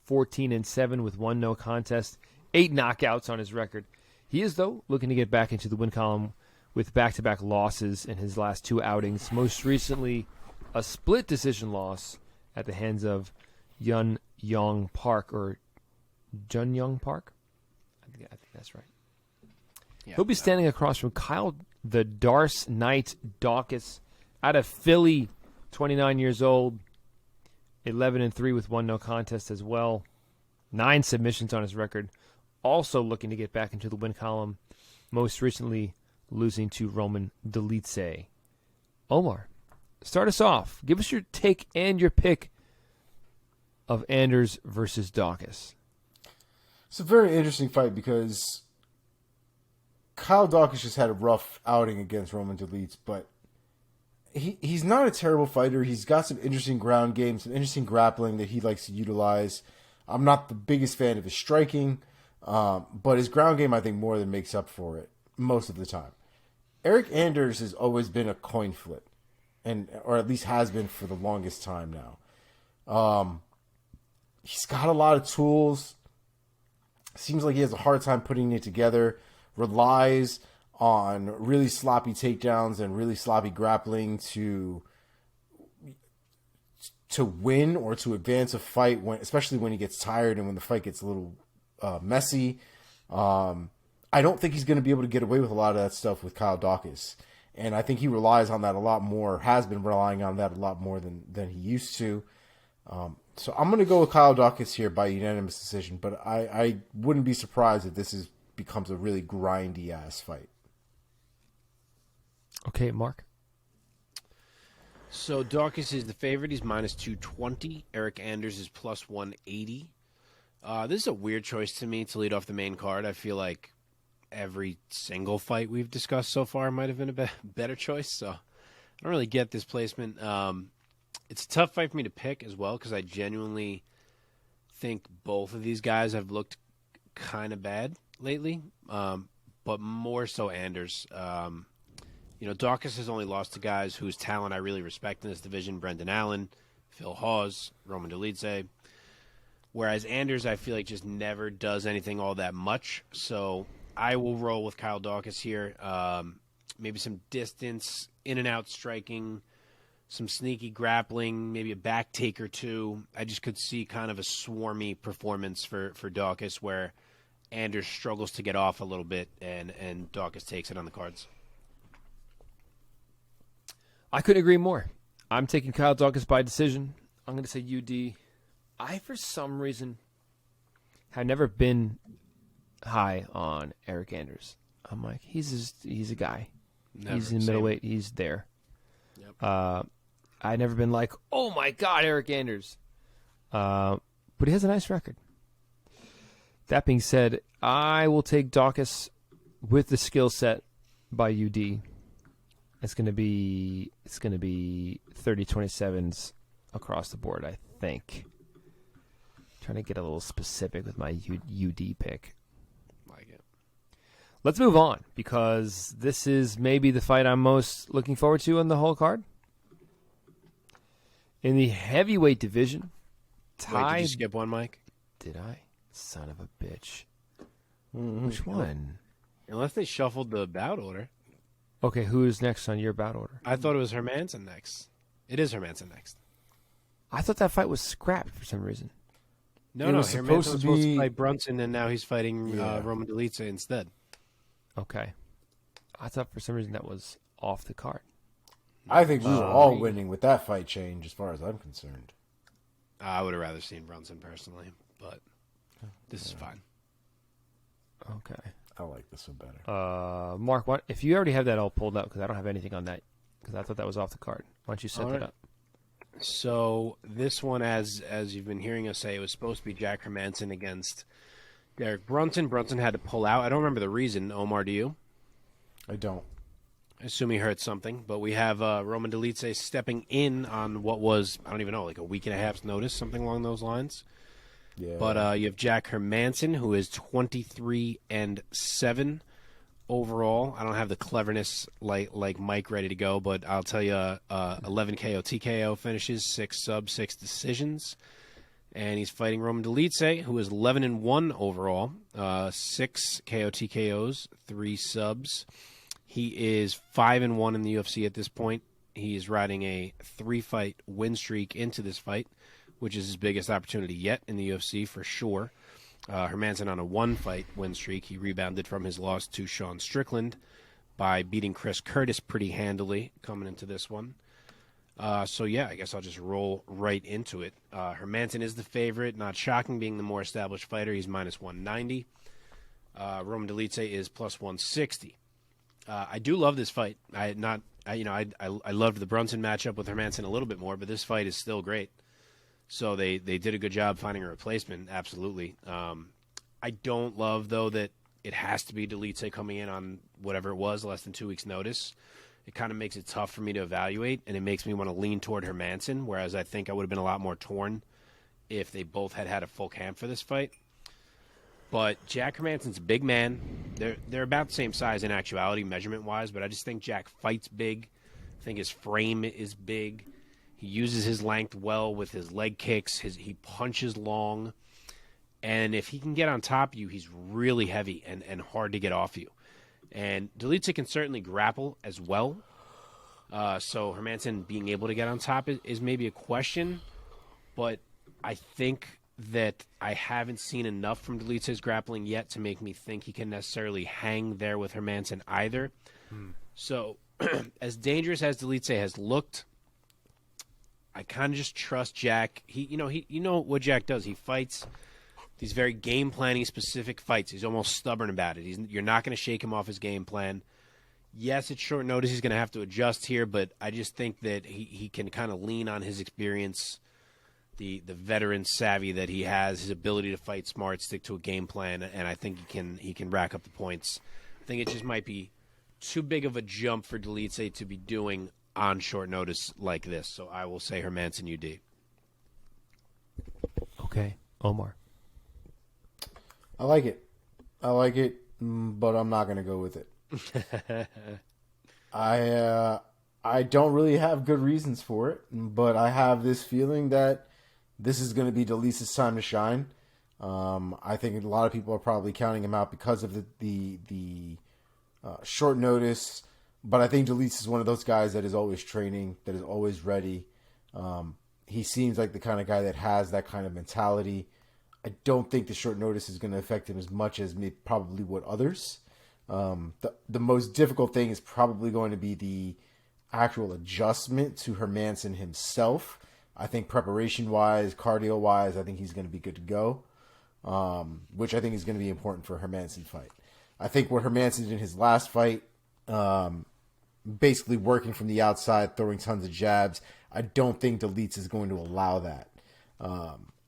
14-7 with 1 no contest, 8 knockouts on his record. He is, though, looking to get back into the win column with back-to-back losses in his last 2 outings. Most recently, a split decision loss at the hands of Jun Young Park, or Jun Young Park? I think that's right. Yeah, he'll be standing across from Kyle the Darce Knight Daukaus out of Philly, 29 years old, 11-3 with 1 no contest as well, 9 submissions on his record. Also looking to get back into the win column, most recently losing to Roman Dolidze. Omar, start us off. Give us your take and your pick of Anders versus Daukaus. It's a very interesting fight because Kyle Daukaus just had a rough outing against Roman Dolidze, but he's not a terrible fighter. He's got some interesting ground game, some interesting grappling that he likes to utilize. I'm not the biggest fan of his striking, but his ground game I think more than makes up for it most of the time. Eryk Anders has always been a coin flip, or at least has been for the longest time now. He's got a lot of tools. Seems like he has a hard time putting it together. Relies on really sloppy takedowns and really sloppy grappling to win or to advance a fight, especially when he gets tired and when the fight gets a little messy. I don't think he's going to be able to get away with a lot of that stuff with Kyle Daukaus. And I think he relies on that a lot more, has been relying on that a lot more than he used to. So I'm going to go with Kyle Daukaus here by unanimous decision, but I wouldn't be surprised if this becomes a really grindy-ass fight. Okay, Marc. So Daukaus is the favorite. He's minus 220. Eryk Anders is plus 180. This is a weird choice to me to lead off the main card. I feel like every single fight we've discussed so far might have been a better choice. So I don't really get this placement. It's a tough fight for me to pick as well because I genuinely think both of these guys have looked kind of bad lately, but more so Anders. Daukaus has only lost to guys whose talent I really respect in this division: Brendan Allen, Phil Hawes, Roman Dolidze. Whereas Anders, I feel like just never does anything all that much. So I will roll with Kyle Daukaus here. Maybe some distance, in and out striking, some sneaky grappling, maybe a back take or two. I just could see kind of a swarmy performance for Daukaus where Anders struggles to get off a little bit and Daukaus takes it on the cards. I couldn't agree more. I'm taking Kyle Daukaus by decision. I'm going to say UD. I, for some reason, have never been high on Eryk Anders. I'm like, he's a guy. He's in middleweight. He's there. Yep. I've never been like, oh my God, Eryk Anders. But he has a nice record. That being said, I will take Daukaus with the skill set by UD. It's gonna be 30-27s across the board, I think. Trying to get a little specific with my UD pick. Like it. Let's move on because this is maybe the fight I'm most looking forward to on the whole card. In the heavyweight division, Wait, did you skip one, Mike? Did I? Son of a bitch. Which one? Unless they shuffled the bout order. Okay, who is next on your bout order? I thought it was Hermansson next. It is Hermansson next. I thought that fight was scrapped for some reason. No, Hermansson was supposed to fight Brunson, and now he's fighting Roman Dolidze instead. Okay. I thought for some reason that was off the card. I think we were all winning with that fight change as far as I'm concerned. I would have rather seen Brunson personally, but this is fine. Okay. I like this one better. Marc, if you already have that all pulled up, because I don't have anything on that, because I thought that was off the card. Why don't you set that up? So this one, as you've been hearing us say, it was supposed to be Jack Hermansson against Derek Brunson. Brunson had to pull out. I don't remember the reason. Omar, do you? I don't. I assume he hurt something. But we have Roman Dolidze stepping in on what was, I don't even know, like a week and a half's notice, something along those lines. Yeah. But you have Jack Hermansson, who is 23-7 overall. I don't have the cleverness like Mike ready to go, but I'll tell you, 11 KO TKO finishes, 6 subs, 6 decisions, and he's fighting Roman Dolidze, who is 11-1 overall, 6 KO TKOs, 3 subs. He is 5-1 in the UFC at this point. He is riding a 3-fight win streak into this fight, which is his biggest opportunity yet in the UFC for sure. Hermansson on a 1-fight win streak. He rebounded from his loss to Sean Strickland by beating Chris Curtis pretty handily coming into this one. So, yeah, I guess I'll just roll right into it. Hermansson is the favorite. Not shocking, being the more established fighter. He's minus 190. Roman Dolidze is plus 160. I do love this fight. I loved the Brunson matchup with Hermansson a little bit more, but this fight is still great. So they did a good job finding a replacement, absolutely. I don't love, though, that it has to be Dolidze coming in on whatever it was, less than 2 weeks' notice. It kind of makes it tough for me to evaluate, and it makes me want to lean toward Hermansson, whereas I think I would have been a lot more torn if they both had a full camp for this fight. But Jack Hermansson's a big man. They're about the same size in actuality, measurement-wise, but I just think Jack fights big. I think his frame is big. He uses his length well with his leg kicks. He punches long. And if he can get on top of you, he's really heavy and hard to get off you. And Dolidze can certainly grapple as well. So Hermansson being able to get on top is maybe a question. But I think that I haven't seen enough from Dolidze's grappling yet to make me think he can necessarily hang there with Hermansson either. So as dangerous as Dolidze has looked, I kind of just trust Jack. You know what Jack does. He fights these very game planning specific fights. He's almost stubborn about it. You're not going to shake him off his game plan. Yes, it's short notice. He's going to have to adjust here, but I just think that he can kind of lean on his experience, the veteran savvy that he has, his ability to fight smart, stick to a game plan, and I think he can rack up the points. I think it just might be too big of a jump for Dolidze to be doing on short notice like this. So I will say Hermansson UD. Okay, Omar. I like it, but I'm not going to go with it. I don't really have good reasons for it, but I have this feeling that this is going to be Dolidze's time to shine. I think a lot of people are probably counting him out because of the short notice, but I think Dolidze is one of those guys that is always training, that is always ready. He seems like the kind of guy that has that kind of mentality. I don't think the short notice is going to affect him as much as probably would others. The most difficult thing is probably going to be the actual adjustment to Hermansson himself. I think preparation-wise, cardio-wise, I think he's going to be good to go, which I think is going to be important for Hermansson fight. I think what Hermansson did in his last fight, basically working from the outside, throwing tons of jabs, I don't think Dolidze is going to allow that.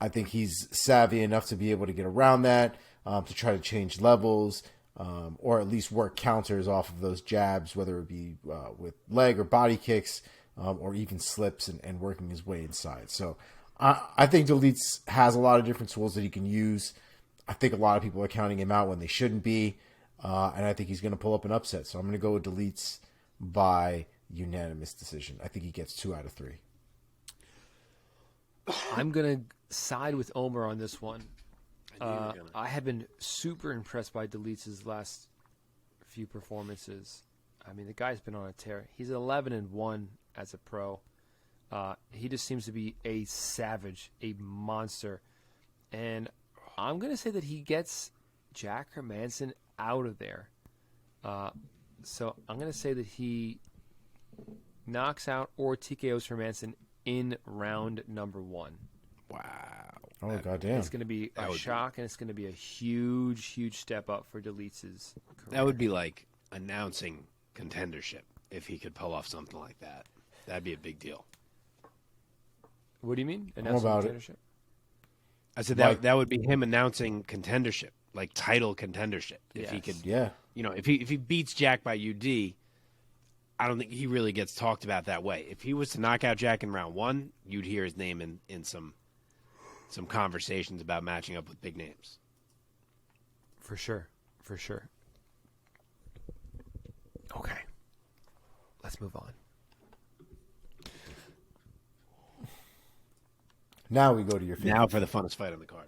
I think he's savvy enough to be able to get around that, to try to change levels, or at least work counters off of those jabs, whether it be with leg or body kicks, or even slips and working his way inside. So I think Dolidze has a lot of different tools that he can use. I think a lot of people are counting him out when they shouldn't be, and I think he's going to pull up an upset. So I'm going to go with Dolidze by unanimous decision. I think he gets 2 out of 3. I'm going to side with Omar on this one. I have been super impressed by Dolidze's last few performances. I mean, the guy's been on a tear. He's 11-1 as a pro. He just seems to be a savage, a monster. And I'm going to say that he gets Jack Hermansson out of there. So I'm going to say that he knocks out or TKOs Hermansson in round number 1. Wow. Oh, goddamn. It's going to be a shock, and it's going to be a huge, huge step up for Dolidze's career. That would be like announcing contendership if he could pull off something like that. That'd be a big deal. What do you mean? Announcing Contendership? I said that would be him announcing contendership, like title contendership. If he could, if he beats Jack by UD, I don't think he really gets talked about that way. If he was to knock out Jack in round 1, you'd hear his name in some conversations about matching up with big names. For sure. Okay. Let's move on. Now we go to your favorite. Now for the funnest fight on the card.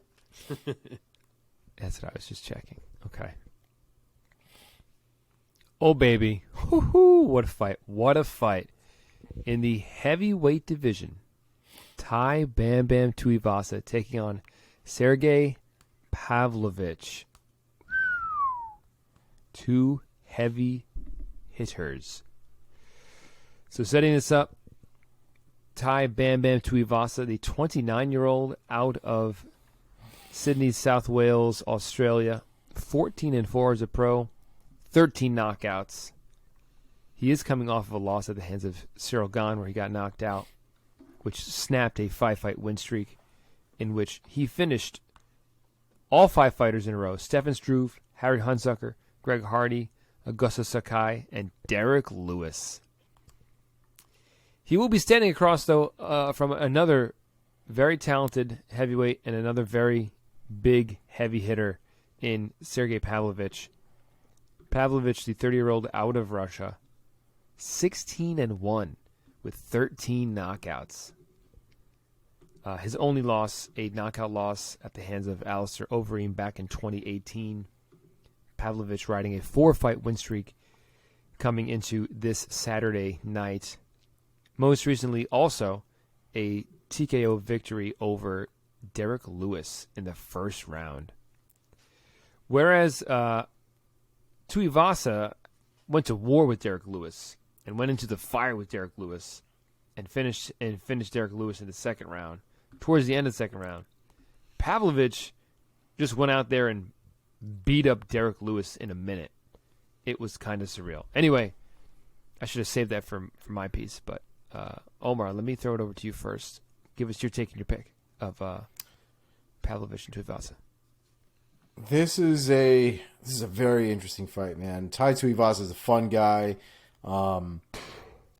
That's what I was just checking. Okay. Oh, baby. Woo-hoo. What a fight. What a fight. In the heavyweight division, Ty Bam Bam Tuivasa taking on Sergei Pavlovich. 2 heavy hitters. So setting this up, Ty Bam Bam Tuivasa, the 29-year-old out of Sydney, South Wales, Australia, 14-4 as a pro, 13 knockouts. He is coming off of a loss at the hands of Cyril Gane, where he got knocked out, which snapped a 5-fight win streak in which he finished all 5 fighters in a row: Stefan Struve, Harry Hunsucker, Greg Hardy, Augusto Sakai, and Derek Lewis. He will be standing across, though, from another very talented heavyweight and another very big heavy hitter in Sergei Pavlovich. Pavlovich, the 30-year-old out of Russia, 16-1 with 13 knockouts. His only loss, a knockout loss at the hands of Alistair Overeem back in 2018. Pavlovich riding a 4-fight win streak coming into this Saturday night. Most recently, also, a TKO victory over Derek Lewis in the first round. Whereas Tuivasa went to war with Derek Lewis and went into the fire with Derek Lewis and finished Derek Lewis in the second round. Towards the end of the second round, Pavlovich just went out there and beat up Derek Lewis in a minute. It was kind of surreal. Anyway, I should have saved that for my piece, but Omar, let me throw it over to you first. Give us your take and your pick of Pavlovich and Tuivasa. This is a very interesting fight, man. Tuivasa is a fun guy.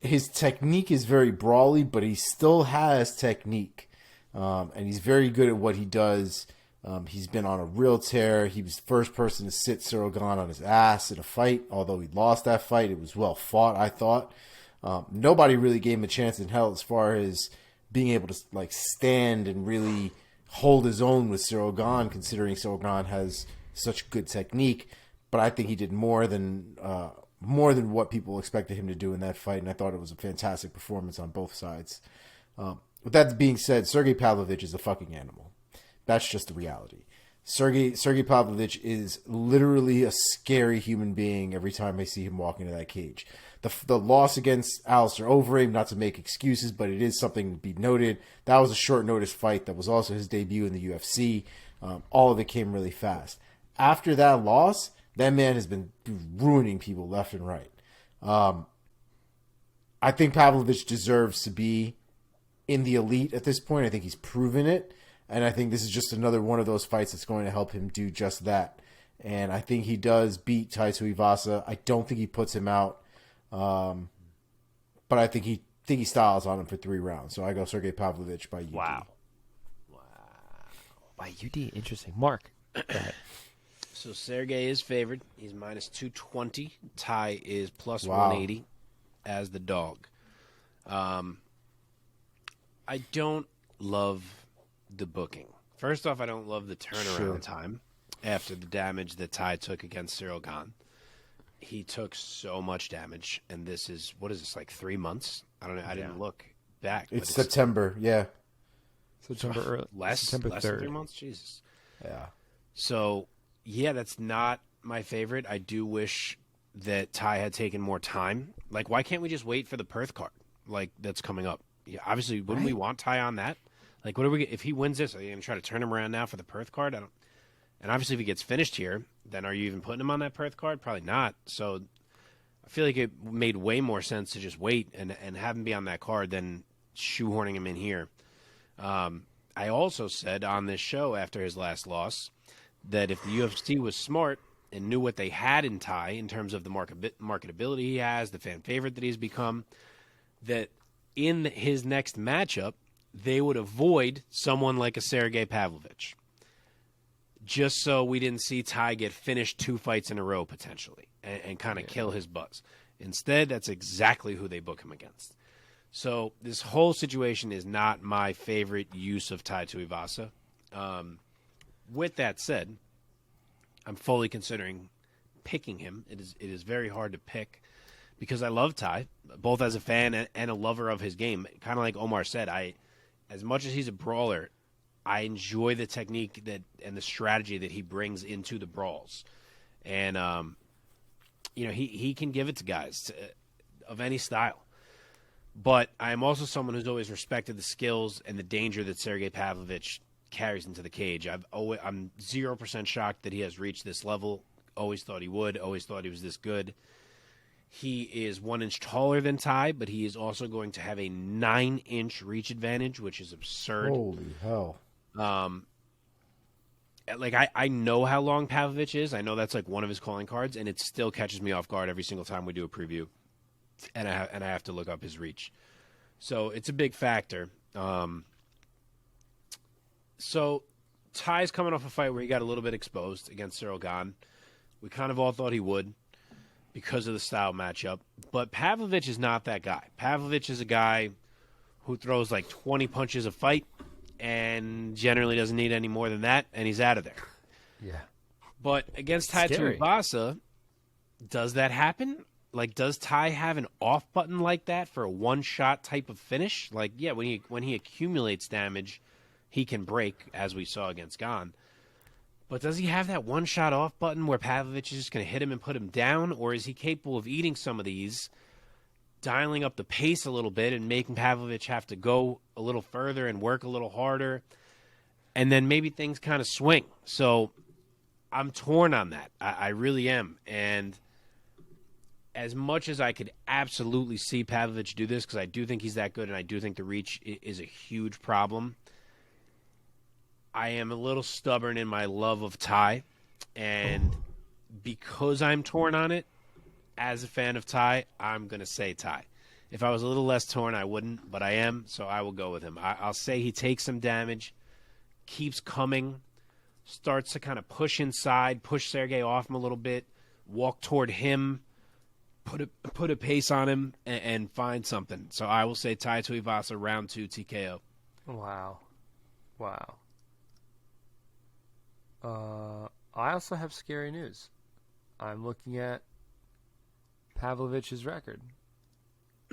His technique is very brawly, but he still has technique, and he's very good at what he does. He's been on a real tear. He was the first person to sit Cyril Gane on his ass in a fight. Although he lost that fight, it was well fought, I thought. Nobody really gave him a chance in hell as far as being able to like stand and really hold his own with Cyril Gane, considering Cyril Gane has such good technique. But I think he did more than what people expected him to do in that fight, and I thought it was a fantastic performance on both sides. With that being said, Sergei Pavlovich is a fucking animal. That's just the reality. Sergei Pavlovich is literally a scary human being every time I see him walk into that cage. The loss against Alistair Overeem, not to make excuses, but it is something to be noted. That was a short notice fight. That was also his debut in the UFC. All of it came really fast. After that loss, that man has been ruining people left and right. I think Pavlovich deserves to be in the elite at this point. I think he's proven it. And I think this is just another one of those fights that's going to help him do just that. And I think he does beat Tuivasa. I don't think he puts him out. But I think he styles on him for 3 rounds. So I go Sergei Pavlovich by UD. Wow. By UD, interesting. Marc, go ahead. So Sergei is favored. He's minus 220. Ty is plus Wow. 180 as the dog. I don't love the booking. First off, I don't love the turnaround time after the damage that Ty took against Cyril Gane. He took so much damage, and this is, what is this, like 3 months? I don't know. I didn't look back. It's September, yeah. September early. Less September than 3rd. 3 months? Jesus. Yeah. So, yeah, that's not my favorite. I do wish that Ty had taken more time. Like, why can't we just wait for the Perth card? Like, that's coming up. Yeah, obviously, wouldn't we want Ty on that? Like, what are we? If he wins this, are you going to try to turn him around now for the Perth card? I don't. And obviously, if he gets finished here, then are you even putting him on that Perth card? Probably not. So I feel like it made way more sense to just wait and have him be on that card than shoehorning him in here. I also said on this show after his last loss that if the UFC was smart and knew what they had in Ty in terms of the marketability he has, the fan favorite that he's become, that in his next matchup, they would avoid someone like a Sergei Pavlovich. Just so we didn't see Ty get finished 2 fights in a row potentially and kind of kill his buzz. Instead, that's exactly who they book him against. So this whole situation is not my favorite use of Tai Tuivasa. With that said, I'm fully considering picking him. It is very hard to pick because I love Ty, both as a fan and a lover of his game. Kind of like Omar said, as much as he's a brawler, I enjoy the technique and the strategy that he brings into the brawls. And, he can give it to guys of any style. But I am also someone who's always respected the skills and the danger that Sergei Pavlovich carries into the cage. I'm 0% shocked that he has reached this level. Always thought he would. Always thought he was this good. He is 1 inch taller than Ty, but he is also going to have a 9-inch reach advantage, which is absurd. Holy hell. I know how long Pavlovich is. I know that's like one of his calling cards, and it still catches me off guard every single time we do a preview. And I have to look up his reach. So it's a big factor. So Ty's coming off a fight where he got a little bit exposed against Cyril Gane. We kind of all thought he would because of the style matchup. But Pavlovich is not that guy. Pavlovich is a guy who throws like 20 punches a fight and generally doesn't need any more than that, and he's out of there. Yeah. But against Tai Tuivasa, does that happen? Like, does Ty have an off button like that for a one-shot type of finish? Like, yeah, when he accumulates damage, he can break, as we saw against Gane. But does he have that one-shot off button where Pavlovich is just going to hit him and put him down? Or is he capable of eating some of these, dialing up the pace a little bit and making Pavlovich have to go a little further and work a little harder? And then maybe things kind of swing. So I'm torn on that. I really am. And as much as I could absolutely see Pavlovich do this, because I do think he's that good, and I do think the reach is a huge problem, I am a little stubborn in my love of Ty, and because I'm torn on it, as a fan of Ty, I'm going to say Ty. If I was a little less torn, I wouldn't, but I am, so I will go with him. I'll say he takes some damage, keeps coming, starts to kind of push inside, push Sergei off him a little bit, walk toward him, put a pace on him, and find something. So I will say Tai Tuivasa, round 2 TKO. Wow. I also have scary news. I'm looking at Pavlovich's record,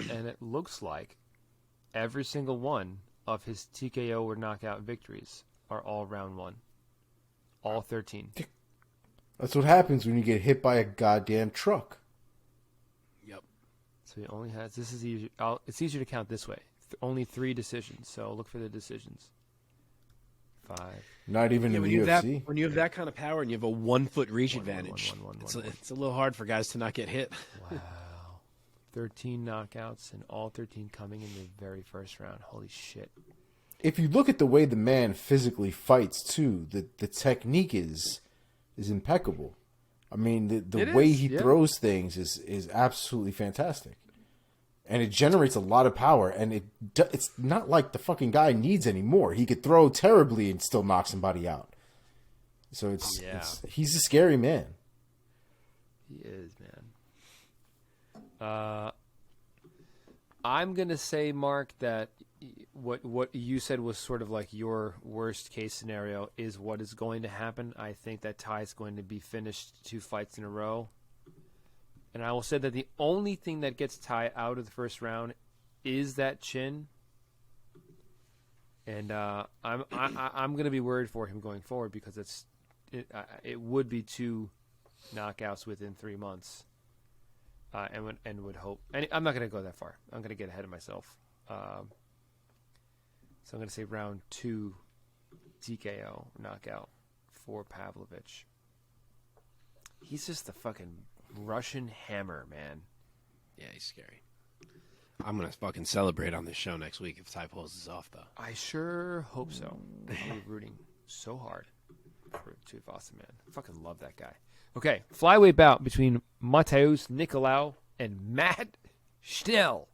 and it looks like every single one of his TKO or knockout victories are all round 1. All 13. That's what happens when you get hit by a goddamn truck. Yep. So he only has, this is easy. It's easier to count this way. Only 3 decisions. So look for the decisions. 5. Not even in the UFC. When you have that kind of power and you have a 1-foot reach advantage, it's a little hard for guys to not get hit. Wow. 13 knockouts, and all 13 coming in the very first round. Holy shit. If you look at the way the man physically fights, too, the technique is impeccable. I mean, the way he throws things is absolutely fantastic. And it generates a lot of power, and it's not like the fucking guy needs any more. He could throw terribly and still knock somebody out. So he's a scary man. He is, man. I'm going to say, Mark, that what you said was sort of like your worst case scenario is what is going to happen. I think that Ty's going to be finished 2 fights in a row. And I will say that the only thing that gets Ty out of the first round is that chin. And I'm going to be worried for him going forward because it would be 2 knockouts within 3 months. And would hope. And I'm not going to go that far. I'm going to get ahead of myself. So I'm going to say round 2 TKO knockout for Pavlovich. He's just the fucking Russian hammer, man. Yeah, he's scary. I'm going to fucking celebrate on this show next week if Ty pulls this off, though. I sure hope so. I'll be rooting so hard for Tuivasa, man. I fucking love that guy. Okay, flyweight bout between Matheus Nicolau and Matt Schnell.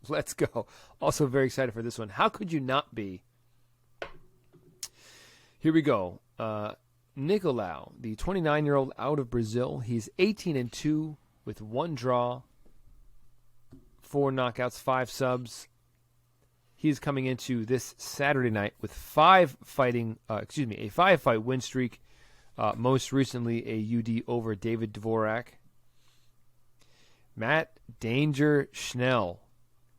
Let's go. Also very excited for this one. How could you not be? Here we go. Nicolau, the 29-year-old out of Brazil. He's 18-2 with 1 draw, 4 knockouts, 5 subs. He's coming into this Saturday night with a 5-fight win streak. Most recently, a UD over David Dvorak. Matt Danger Schnell,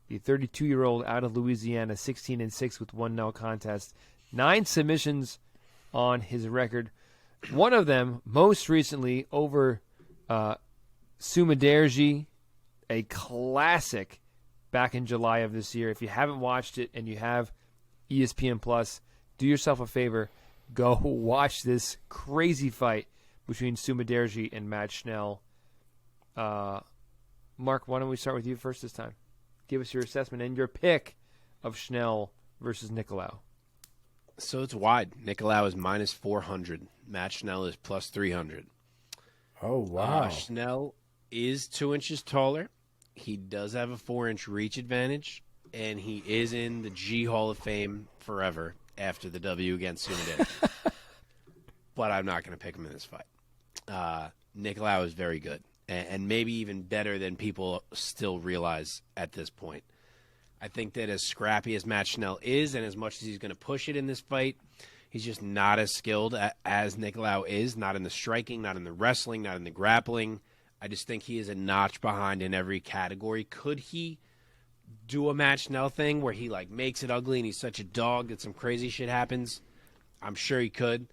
the 32-year-old out of Louisiana, 16-6 with 1 no contest, 9 submissions on his record. One of them, most recently, over Sumaderji, a classic back in July of this year. If you haven't watched it and you have ESPN Plus, do yourself a favor. Go watch this crazy fight between Sumaderji and Matt Schnell. Mark, why don't we start with you first this time? Give us your assessment and your pick of Schnell versus Nicolau. So it's wide. Nicolau is minus 400. Matt Schnell is plus 300. Oh, wow. Schnell is 2 inches taller. He does have a 4-inch reach advantage, and he is in the G Hall of Fame forever after the W against Sumaderji. But I'm not going to pick him in this fight. Nicolau is very good, and maybe even better than people still realize at this point. I think that as scrappy as Matt Schnell is, and as much as he's going to push it in this fight, he's just not as skilled as Nicolau is, not in the striking, not in the wrestling, not in the grappling. I just think he is a notch behind in every category. Could he do a Matt Schnell thing where he makes it ugly and he's such a dog that some crazy shit happens? I'm sure he could.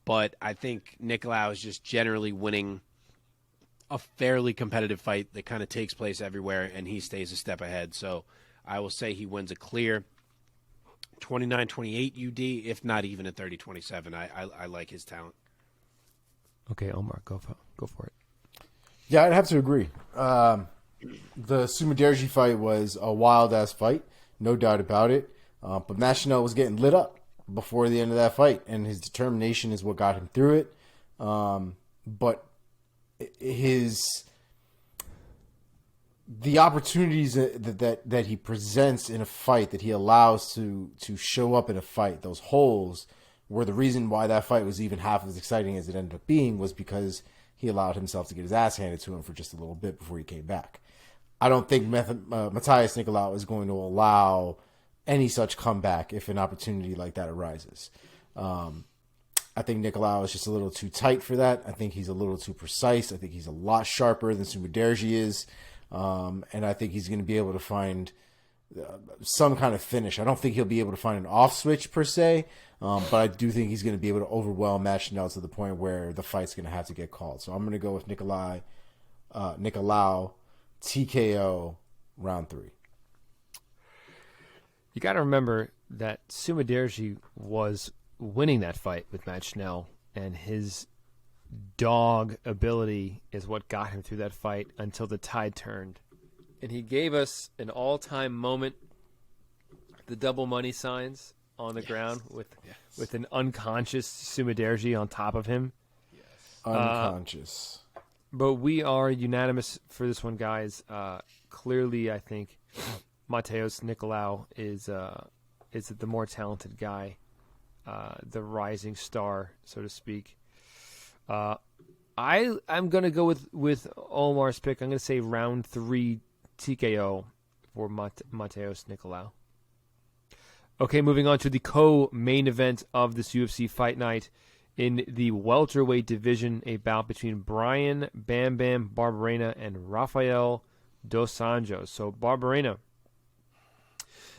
But I think Nicolau is just generally winning a fairly competitive fight that kind of takes place everywhere, and he stays a step ahead. So I will say he wins a clear 29-28 UD, if not even a 30-27. I like his talent. Okay, Omar, go for it. Yeah, I'd have to agree. The Sumudaerji fight was a wild-ass fight, no doubt about it. But Matt Schnell was getting lit up before the end of that fight, and his determination is what got him through it. But the opportunities that he presents in a fight, that he allows to show up in a fight, those holes were the reason why that fight was even half as exciting as it ended up being, was because he allowed himself to get his ass handed to him for just a little bit before he came back. I don't think Matheus Nicolau is going to allow any such comeback if an opportunity like that arises. I think Nicolau is just a little too tight for that. I think he's a little too precise. I think he's a lot sharper than Sumudaerji is. And I think he's going to be able to find some kind of finish. I don't think he'll be able to find an off switch per se, but I do think he's going to be able to overwhelm Matt Schnell to the point where the fight's going to have to get called. So I'm going to go with Nicolau TKO round 3. You got to remember that Sumudaerji was winning that fight with Matt Schnell, and his dog ability is what got him through that fight until the tide turned. And he gave us an all-time moment, the double money signs on the ground with an unconscious Sumudaerji on top of him. Unconscious. But we are unanimous for this one, guys. Clearly, I think Matheus Nicolau is the more talented guy, the rising star, so to speak. I'm going to go with Omar's pick. I'm going to say round 3 TKO for Matheus Nicolau. Okay, moving on to the co-main event of this UFC Fight Night. In the welterweight division, a bout between Brian Bam Bam Barberena and Rafael dos Anjos. So Barberena,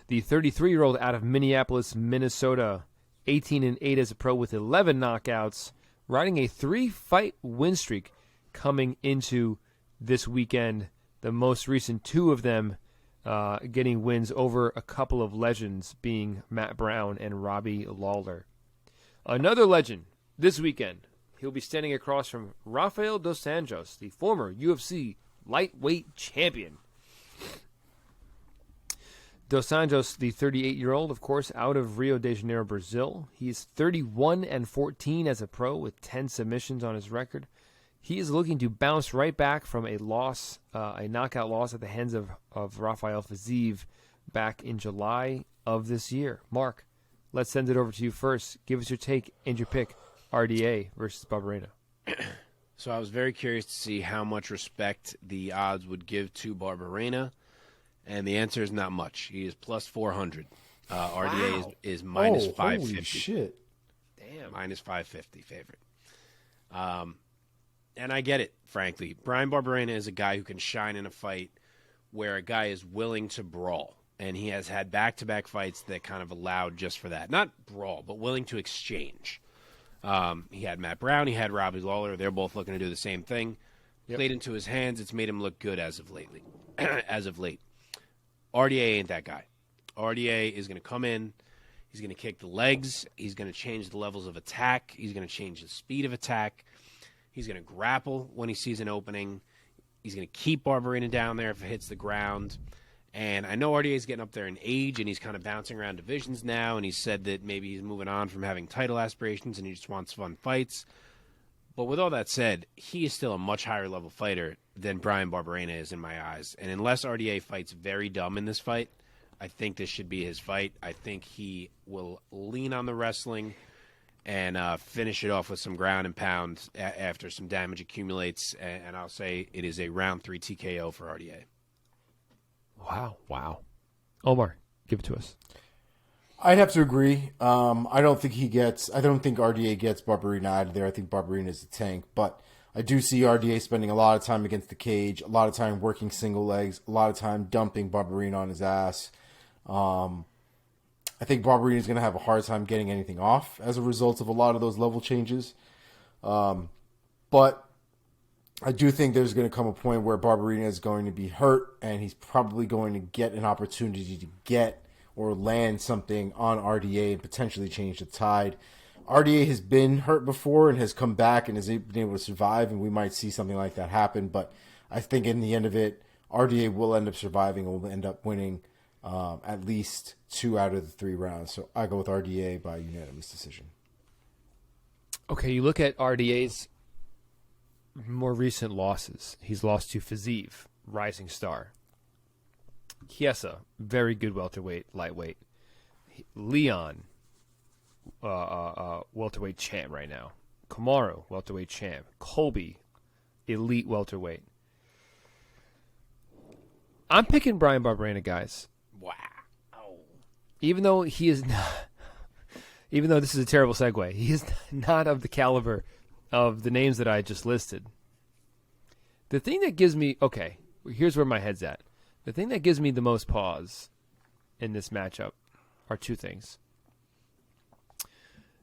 the 33-year-old out of Minneapolis, Minnesota, 18-8 as a pro with 11 knockouts, riding a 3-fight win streak coming into this weekend. The most recent 2 of them getting wins over a couple of legends, being Matt Brown and Robbie Lawler. Another legend this weekend, he'll be standing across from Rafael dos Anjos, the former UFC lightweight champion. Dos Anjos, the 38-year-old, of course, out of Rio de Janeiro, Brazil. He's 31-14 as a pro with 10 submissions on his record. He is looking to bounce right back from a loss, a knockout loss at the hands of Rafael Fiziev back in July of this year. Marc, let's send it over to you first. Give us your take and your pick, RDA versus Barberena. So I was very curious to see how much respect the odds would give to Barberena, and the answer is not much. He is plus 400. RDA is minus 550. Holy shit. Damn. Minus 550 favorite. And I get it, frankly. Brian Barberena is a guy who can shine in a fight where a guy is willing to brawl. And he has had back-to-back fights that kind of allowed just for that. Not brawl, but willing to exchange. He had Matt Brown. He had Robbie Lawler. They're both looking to do the same thing. Yep. Played into his hands. It's made him look good as of lately. As of late. RDA ain't that guy. RDA is going to come in. He's going to kick the legs. He's going to change the levels of attack. He's going to change the speed of attack. He's going to grapple when he sees an opening. He's going to keep Barberena down there if it hits the ground. And I know RDA is getting up there in age, and he's kind of bouncing around divisions now, and he said that maybe he's moving on from having title aspirations and he just wants fun fights. But with all that said, he is still a much higher level fighter than Brian Barberena is in my eyes. And unless RDA fights very dumb in this fight, I think this should be his fight. I think he will lean on the wrestling and finish it off with some ground and pound after some damage accumulates. And I'll say it is a round 3 TKO for RDA. Wow. Omar, give it to us. I'd have to agree. I don't think RDA gets Barberena out of there. I think Barberena is a tank, but I do see RDA spending a lot of time against the cage, a lot of time working single legs, a lot of time dumping Barberena on his ass. I think Barberena is going to have a hard time getting anything off as a result of a lot of those level changes. But I do think there's going to come a point where Barberena is going to be hurt, and he's probably going to get an opportunity to get or land something on RDA and potentially change the tide. RDA has been hurt before and has come back and has been able to survive, and we might see something like that happen. But I think in the end of it, RDA will end up surviving and will end up winning at least 2 out of the 3 rounds. So I go with RDA by unanimous decision. Okay, you look at RDA's more recent losses. He's lost to Fiziev, rising star. Chiesa, very good welterweight, lightweight. Leon, welterweight champ right now. Kamaru, welterweight champ. Colby, elite welterweight. I'm picking Brian Barberena, guys. Wow. Even though he is not, even though this is a terrible segue, he is not of the caliber of the names that I just listed. The thing that gives me, okay, here's where my head's at. The thing that gives me the most pause in this matchup are 2 things.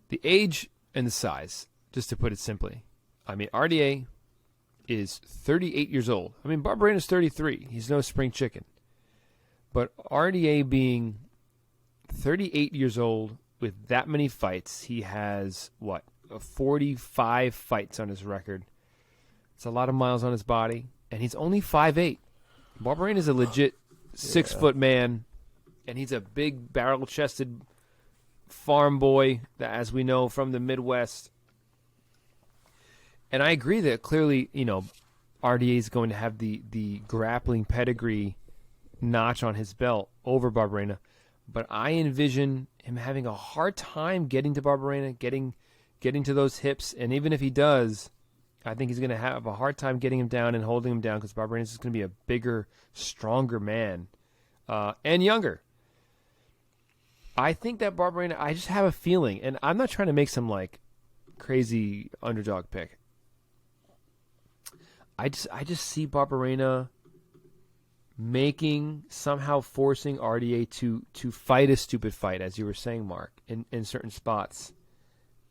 The age and the size, just to put it simply. I mean, RDA is 38 years old. I mean, Barberena's 33. He's no spring chicken. But RDA being 38 years old with that many fights, he has, 45 fights on his record. It's a lot of miles on his body, and he's only 5'8". Barberena is a legit 6-foot man, and he's a big barrel-chested farm boy, as we know from the Midwest. And I agree that clearly, RDA is going to have the grappling pedigree notch on his belt over Barberena, but I envision him having a hard time getting to Barberena, getting to those hips, and even if he does, I think he's going to have a hard time getting him down and holding him down because Barberena is going to be a bigger, stronger man and younger. I think that Barberena, I just have a feeling, and I'm not trying to make some crazy underdog pick. I just see Barberena somehow forcing RDA to fight a stupid fight, as you were saying, Marc, in certain spots.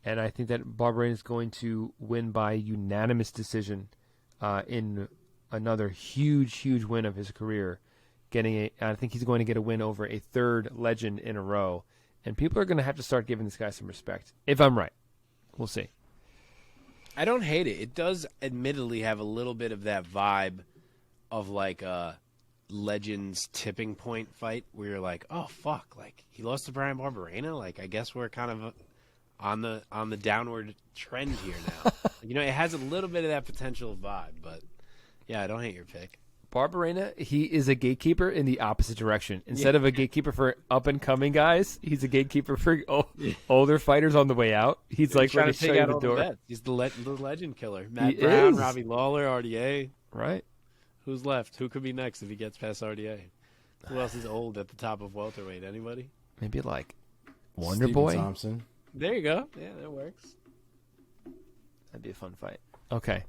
And I think that Barberena is going to win by unanimous decision in another huge, huge win of his career. I think he's going to get a win over a 3rd legend in a row. And people are going to have to start giving this guy some respect. If I'm right. We'll see. I don't hate it. It does admittedly have a little bit of that vibe of a Legends tipping point fight where you're like, oh, fuck. He lost to Brian Barberena? I guess we're kind of on the downward trend here now. It has a little bit of that potential vibe, but yeah, I don't hate your pick. Barberena, he is a gatekeeper in the opposite direction. Instead of a gatekeeper for up-and-coming guys, he's a gatekeeper for older fighters on the way out. He's ready to show you the door. He's the legend killer. Matt Brown, Robbie Lawler, RDA. Right. Who's left? Who could be next if he gets past RDA? Who else is old at the top of welterweight? Anybody? Maybe Wonder Stephen Boy? Thompson. There you go. Yeah, that works. That'd be a fun fight. Okay.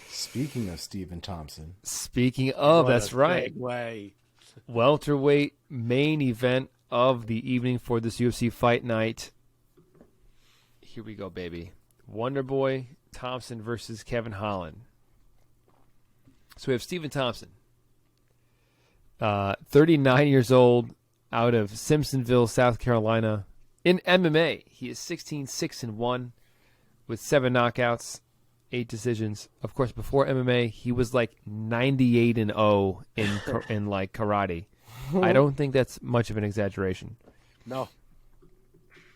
Speaking of Stephen Thompson. That's right. Segue. Welterweight main event of the evening for this UFC fight night. Here we go, baby. Wonderboy Thompson versus Kevin Holland. So we have Stephen Thompson, 39 years old, out of Simpsonville, South Carolina. In MMA, he is 16-6-1 with 7 knockouts, 8 decisions. Of course, before MMA, he was 98-0 in karate. I don't think that's much of an exaggeration. No.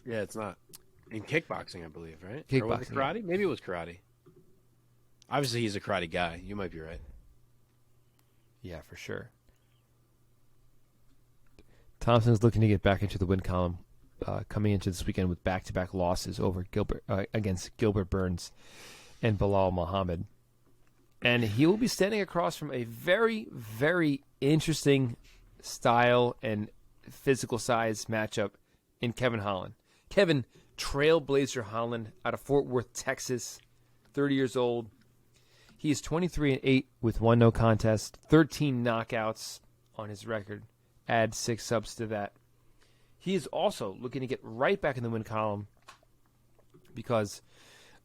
Yeah, it's not. In kickboxing, I believe, right? Kickboxing. Or was it karate? Maybe it was karate. Obviously, he's a karate guy. You might be right. Yeah, for sure. Thompson's looking to get back into the win column, coming into this weekend with back-to-back losses over against Gilbert Burns and Bilal Muhammad. And he will be standing across from a very, very interesting style and physical size matchup in Kevin Holland. Kevin Trailblazer Holland out of Fort Worth, Texas, 30 years old. He is 23-8 with 1 no contest, 13 knockouts on his record. Add 6 subs to that. He is also looking to get right back in the win column because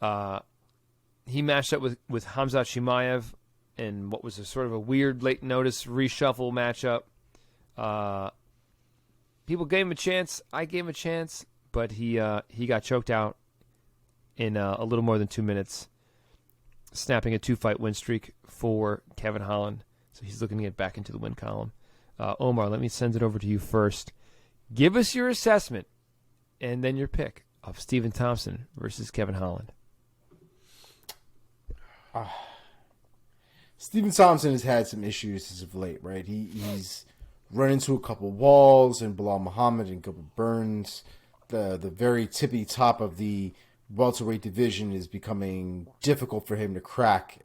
he matched up with Khamzat Chimaev in what was a sort of a weird late notice reshuffle matchup. People gave him a chance. I gave him a chance, but he got choked out in a little more than 2 minutes, snapping a 2-fight win streak for Kevin Holland. So he's looking to get back into the win column. Omar, let me send it over to you first. Give us your assessment and then your pick of Stephen Thompson versus Kevin Holland. Stephen Thompson has had some issues as of late, right? He's run into a couple walls, and Bilal Muhammad and Gilbert Burns. The very tippy top of the welterweight division is becoming difficult for him to crack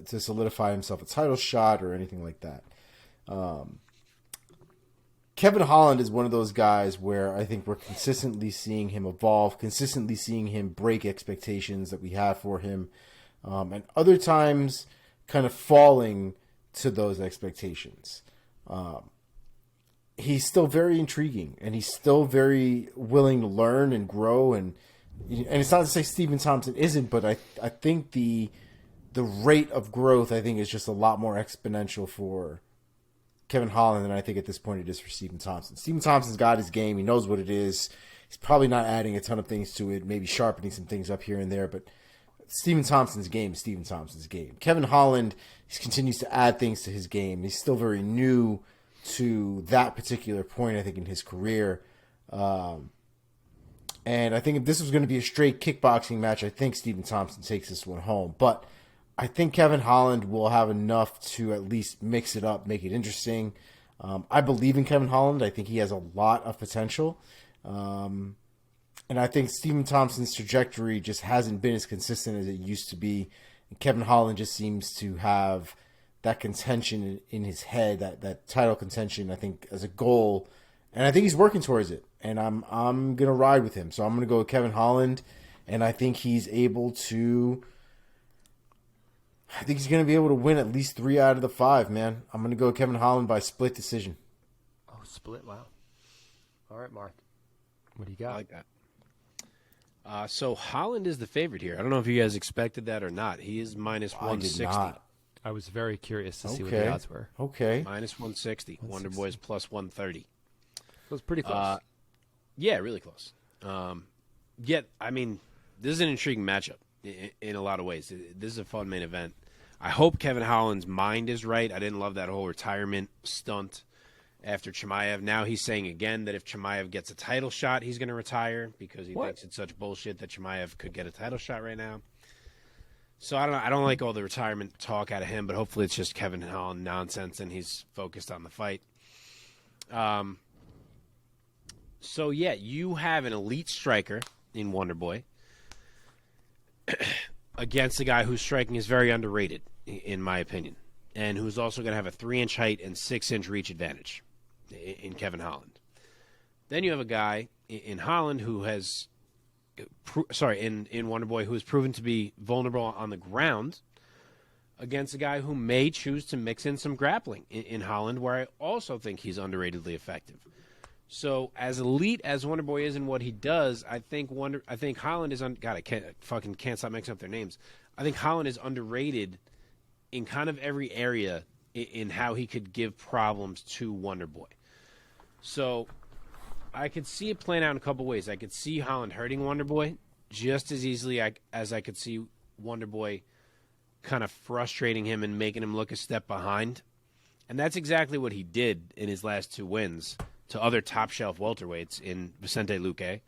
to solidify himself a title shot or anything like that. Kevin Holland is one of those guys where I think we're consistently seeing him evolve, consistently seeing him break expectations that we have for him, and other times kind of falling to those expectations. He's still very intriguing, and he's still very willing to learn and grow. And it's not to say Stephen Thompson isn't, but I think the rate of growth, I think, is just a lot more exponential for Kevin Holland than I think at this point it is for Stephen Thompson. Stephen Thompson's got his game. He knows what it is. He's probably not adding a ton of things to it, maybe sharpening some things up here and there, but Stephen Thompson's game is Stephen Thompson's game. Kevin Holland, he continues to add things to his game. He's still very new to that particular point, I think, in his career. And I think if this was going to be a straight kickboxing match, I think Stephen Thompson takes this one home. But I think Kevin Holland will have enough to at least mix it up, make it interesting. I believe in Kevin Holland. I think he has a lot of potential. And I think Stephen Thompson's trajectory just hasn't been as consistent as it used to be. And Kevin Holland just seems to have that contention in his head, that title contention, I think, as a goal. And I think he's working towards it. And I'm going to ride with him. So I'm going to go with Kevin Holland. And I think he's able to... I think he's going to be able to win at least 3 out of the 5, man. I'm going to go with Kevin Holland by split decision. Oh, split. Wow. All right, Mark. What do you got? I like that. So Holland is the favorite here. I don't know if you guys expected that or not. He is minus 160. I did not. I was very curious to see what the odds were. Okay. Minus 160. Wonder Boy's plus 130. It was pretty close. Yeah, really close. Yet, I mean, this is an intriguing matchup in a lot of ways. This is a fun main event. I hope Kevin Holland's mind is right. I didn't love that whole retirement stunt after Chimaev. Now he's saying again that if Chimaev gets a title shot, he's going to retire because he thinks it's such bullshit that Chimaev could get a title shot right now. So I don't know. I don't like all the retirement talk out of him, but hopefully it's just Kevin Holland nonsense and he's focused on the fight. So yeah, you have an elite striker in Wonderboy against a guy whose striking is very underrated, in my opinion, and who's also going to have a 3-inch height and 6-inch reach advantage in Kevin Holland. Then you have a guy in Holland who has, in Wonderboy, who has proven to be vulnerable on the ground against a guy who may choose to mix in some grappling in Holland, where I also think he's underratedly effective. So as elite as Wonderboy is in what he does, I think Holland is God, I can't stop mixing up their names. I think Holland is underrated in kind of every area in how he could give problems to Wonderboy. So I could see it playing out in a couple ways. I could see Holland hurting Wonderboy just as easily as I could see Wonderboy kind of frustrating him and making him look a step behind. And that's exactly what he did in his last 2 wins to other top-shelf welterweights in Vicente Luque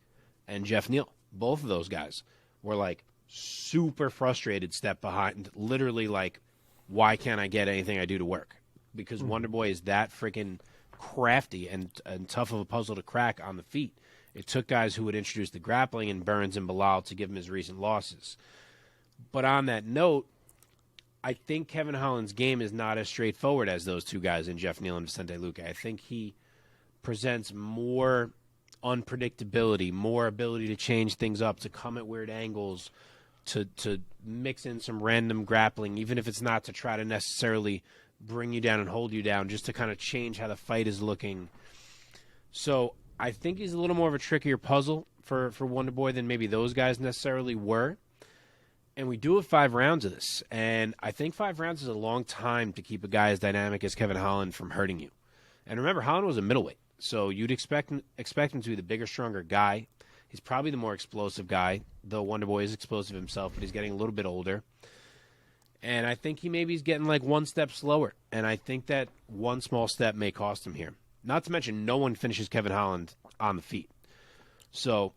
and Jeff Neal. Both of those guys were, like, super frustrated, step behind, literally like, why can't I get anything I do to work? Because Wonderboy is that freaking crafty and tough of a puzzle to crack on the feet. It took guys who would introduce the grappling in Burns and Bilal to give him his recent losses. But on that note, I think Kevin Holland's game is not as straightforward as those 2 guys in Jeff Neal and Vicente Luque. I think he presents more unpredictability, more ability to change things up, to come at weird angles, to mix in some random grappling, even if it's not to try to necessarily bring you down and hold you down, just to kind of change how the fight is looking. So I think he's a little more of a trickier puzzle for Wonderboy than maybe those guys necessarily were. And we do have 5 rounds of this, and I think 5 rounds is a long time to keep a guy as dynamic as Kevin Holland from hurting you. And remember, Holland was a middleweight. So you'd expect him to be the bigger, stronger guy. He's probably the more explosive guy, though Wonderboy is explosive himself, but he's getting a little bit older. And I think he's getting like one step slower. And I think that one small step may cost him here. Not to mention, no one finishes Kevin Holland on the feet. So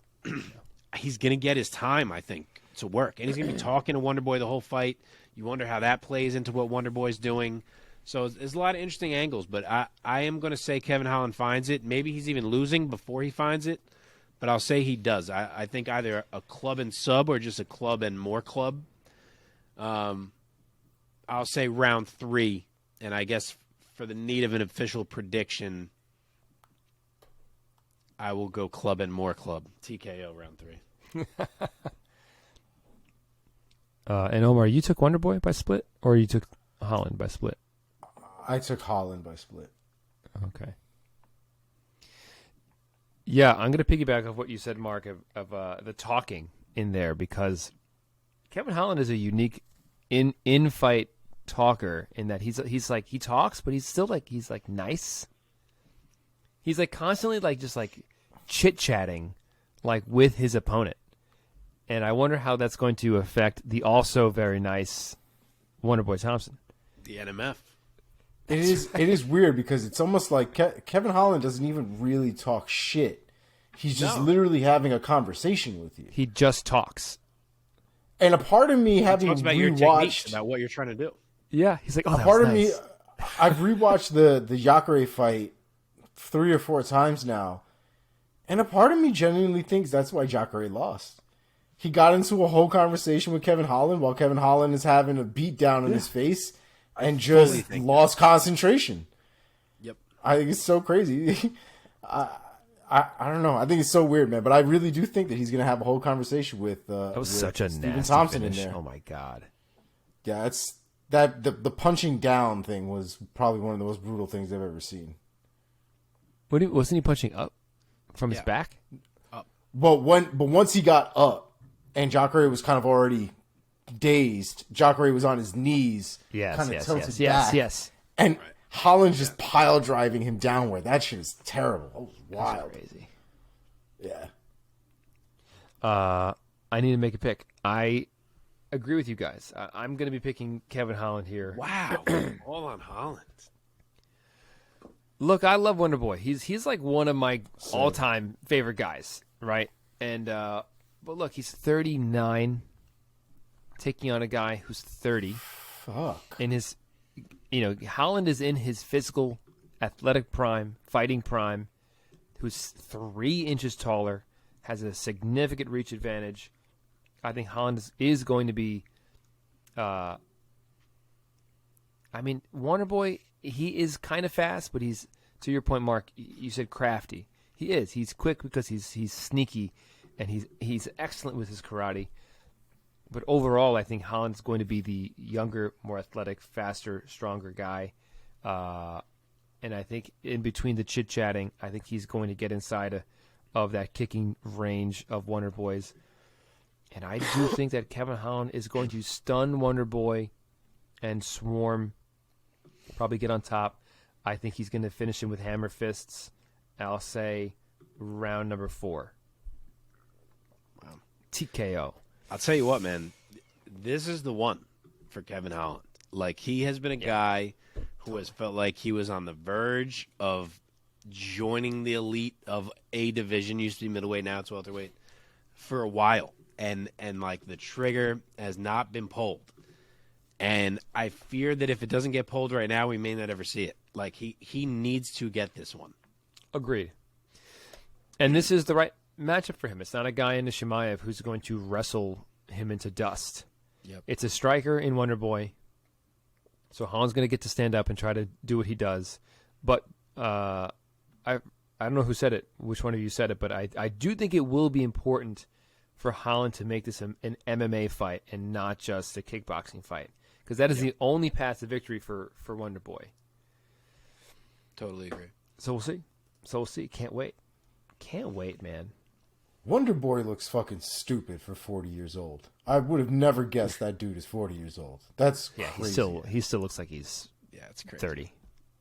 he's going to get his time, I think, to work. And he's going to be talking to Wonderboy the whole fight. You wonder how that plays into what Wonderboy's doing. So there's a lot of interesting angles. But I am going to say Kevin Holland finds it. Maybe he's even losing before he finds it. But I'll say he does. I think either a club and sub or just a club and more club. I'll say round 3, and I guess for the need of an official prediction, I will go club and more club. TKO round 3. And Omar, you took Wonderboy by split, or you took Holland by split? I took Holland by split. Okay. Yeah, I'm going to piggyback off what you said, Mark, of the talking in there, because Kevin Holland is a unique in-fight talker in that he's like, he talks, but he's still like, he's like nice. He's like constantly like just like chit-chatting like with his opponent. And I wonder how that's going to affect the also very nice Wonderboy Thompson. The NMF. It is weird because it's almost like Kevin Holland doesn't even really talk shit. He's just literally having a conversation with you. He just talks. And a part of me having talks about your technique, about what you're trying to do. Yeah, he's like, oh, that part was of nice. me, I've rewatched the Jauregui fight 3 or 4 times now, and a part of me genuinely thinks that's why Jauregui lost. He got into a whole conversation with Kevin Holland while Kevin Holland is having a beat down in his face and just lost concentration. Yep. I think it's so crazy. I don't know. I think it's so weird, man. But I really do think that he's going to have a whole conversation with that was such a Stephen nasty Thompson finish. in there. Oh my god. Yeah, it's that the punching down thing was probably one of the most brutal things I've ever seen. Wasn't he punching up from his back? Up. But once he got up and Jauregui was kind of already dazed, Jauregui was on his knees, kind of tilted back. Yes. And Holland just pile driving him downward. That shit is terrible. That was wild. That's crazy. Yeah. I need to make a pick. I agree with you guys. I'm going to be picking Kevin Holland here. Wow. All on Holland. Look, I love Wonderboy. He's like one of my all-time favorite guys, right? And but look, he's 39, taking on a guy who's 30. Fuck. In his, Holland is in his physical, athletic prime, fighting prime, who's 3 inches taller, has a significant reach advantage. I think Holland is going to be. Wonderboy, he is kind of fast, but he's, to your point, Mark. You said crafty. He is. He's quick because he's sneaky, and he's excellent with his karate. But overall, I think Holland's going to be the younger, more athletic, faster, stronger guy. And I think in between the chit-chatting, I think he's going to get inside of that kicking range of Wonderboy's. And I do think that Kevin Holland is going to stun Wonderboy and swarm, probably get on top. I think he's going to finish him with hammer fists. I'll say round number 4. Wow. TKO. I'll tell you what, man. This is the one for Kevin Holland. Like, he has been a guy who has felt like he was on the verge of joining the elite of a division, used to be middleweight, now it's welterweight, for a while. And like, the trigger has not been pulled. And I fear that if it doesn't get pulled right now, we may not ever see it. Like, he needs to get this one. Agreed. And this is the right matchup for him. It's not a guy in Nishimaev who's going to wrestle him into dust. Yep. It's a striker in Wonderboy. So Holland's going to get to stand up and try to do what he does. But I don't know who said it, which one of you said it, but I do think it will be important for Holland to make this an MMA fight and not just a kickboxing fight. Because that is the only path to victory for Wonderboy. Totally agree. So we'll see. Can't wait. Can't wait, man. Wonderboy looks fucking stupid for 40 years old. I would have never guessed that dude is 40 years old. That's crazy. He still looks like he's it's crazy. 30.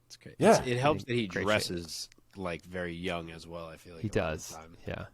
It's crazy. Yeah. It helps that he dresses like very young as well. I feel like he does. Yeah.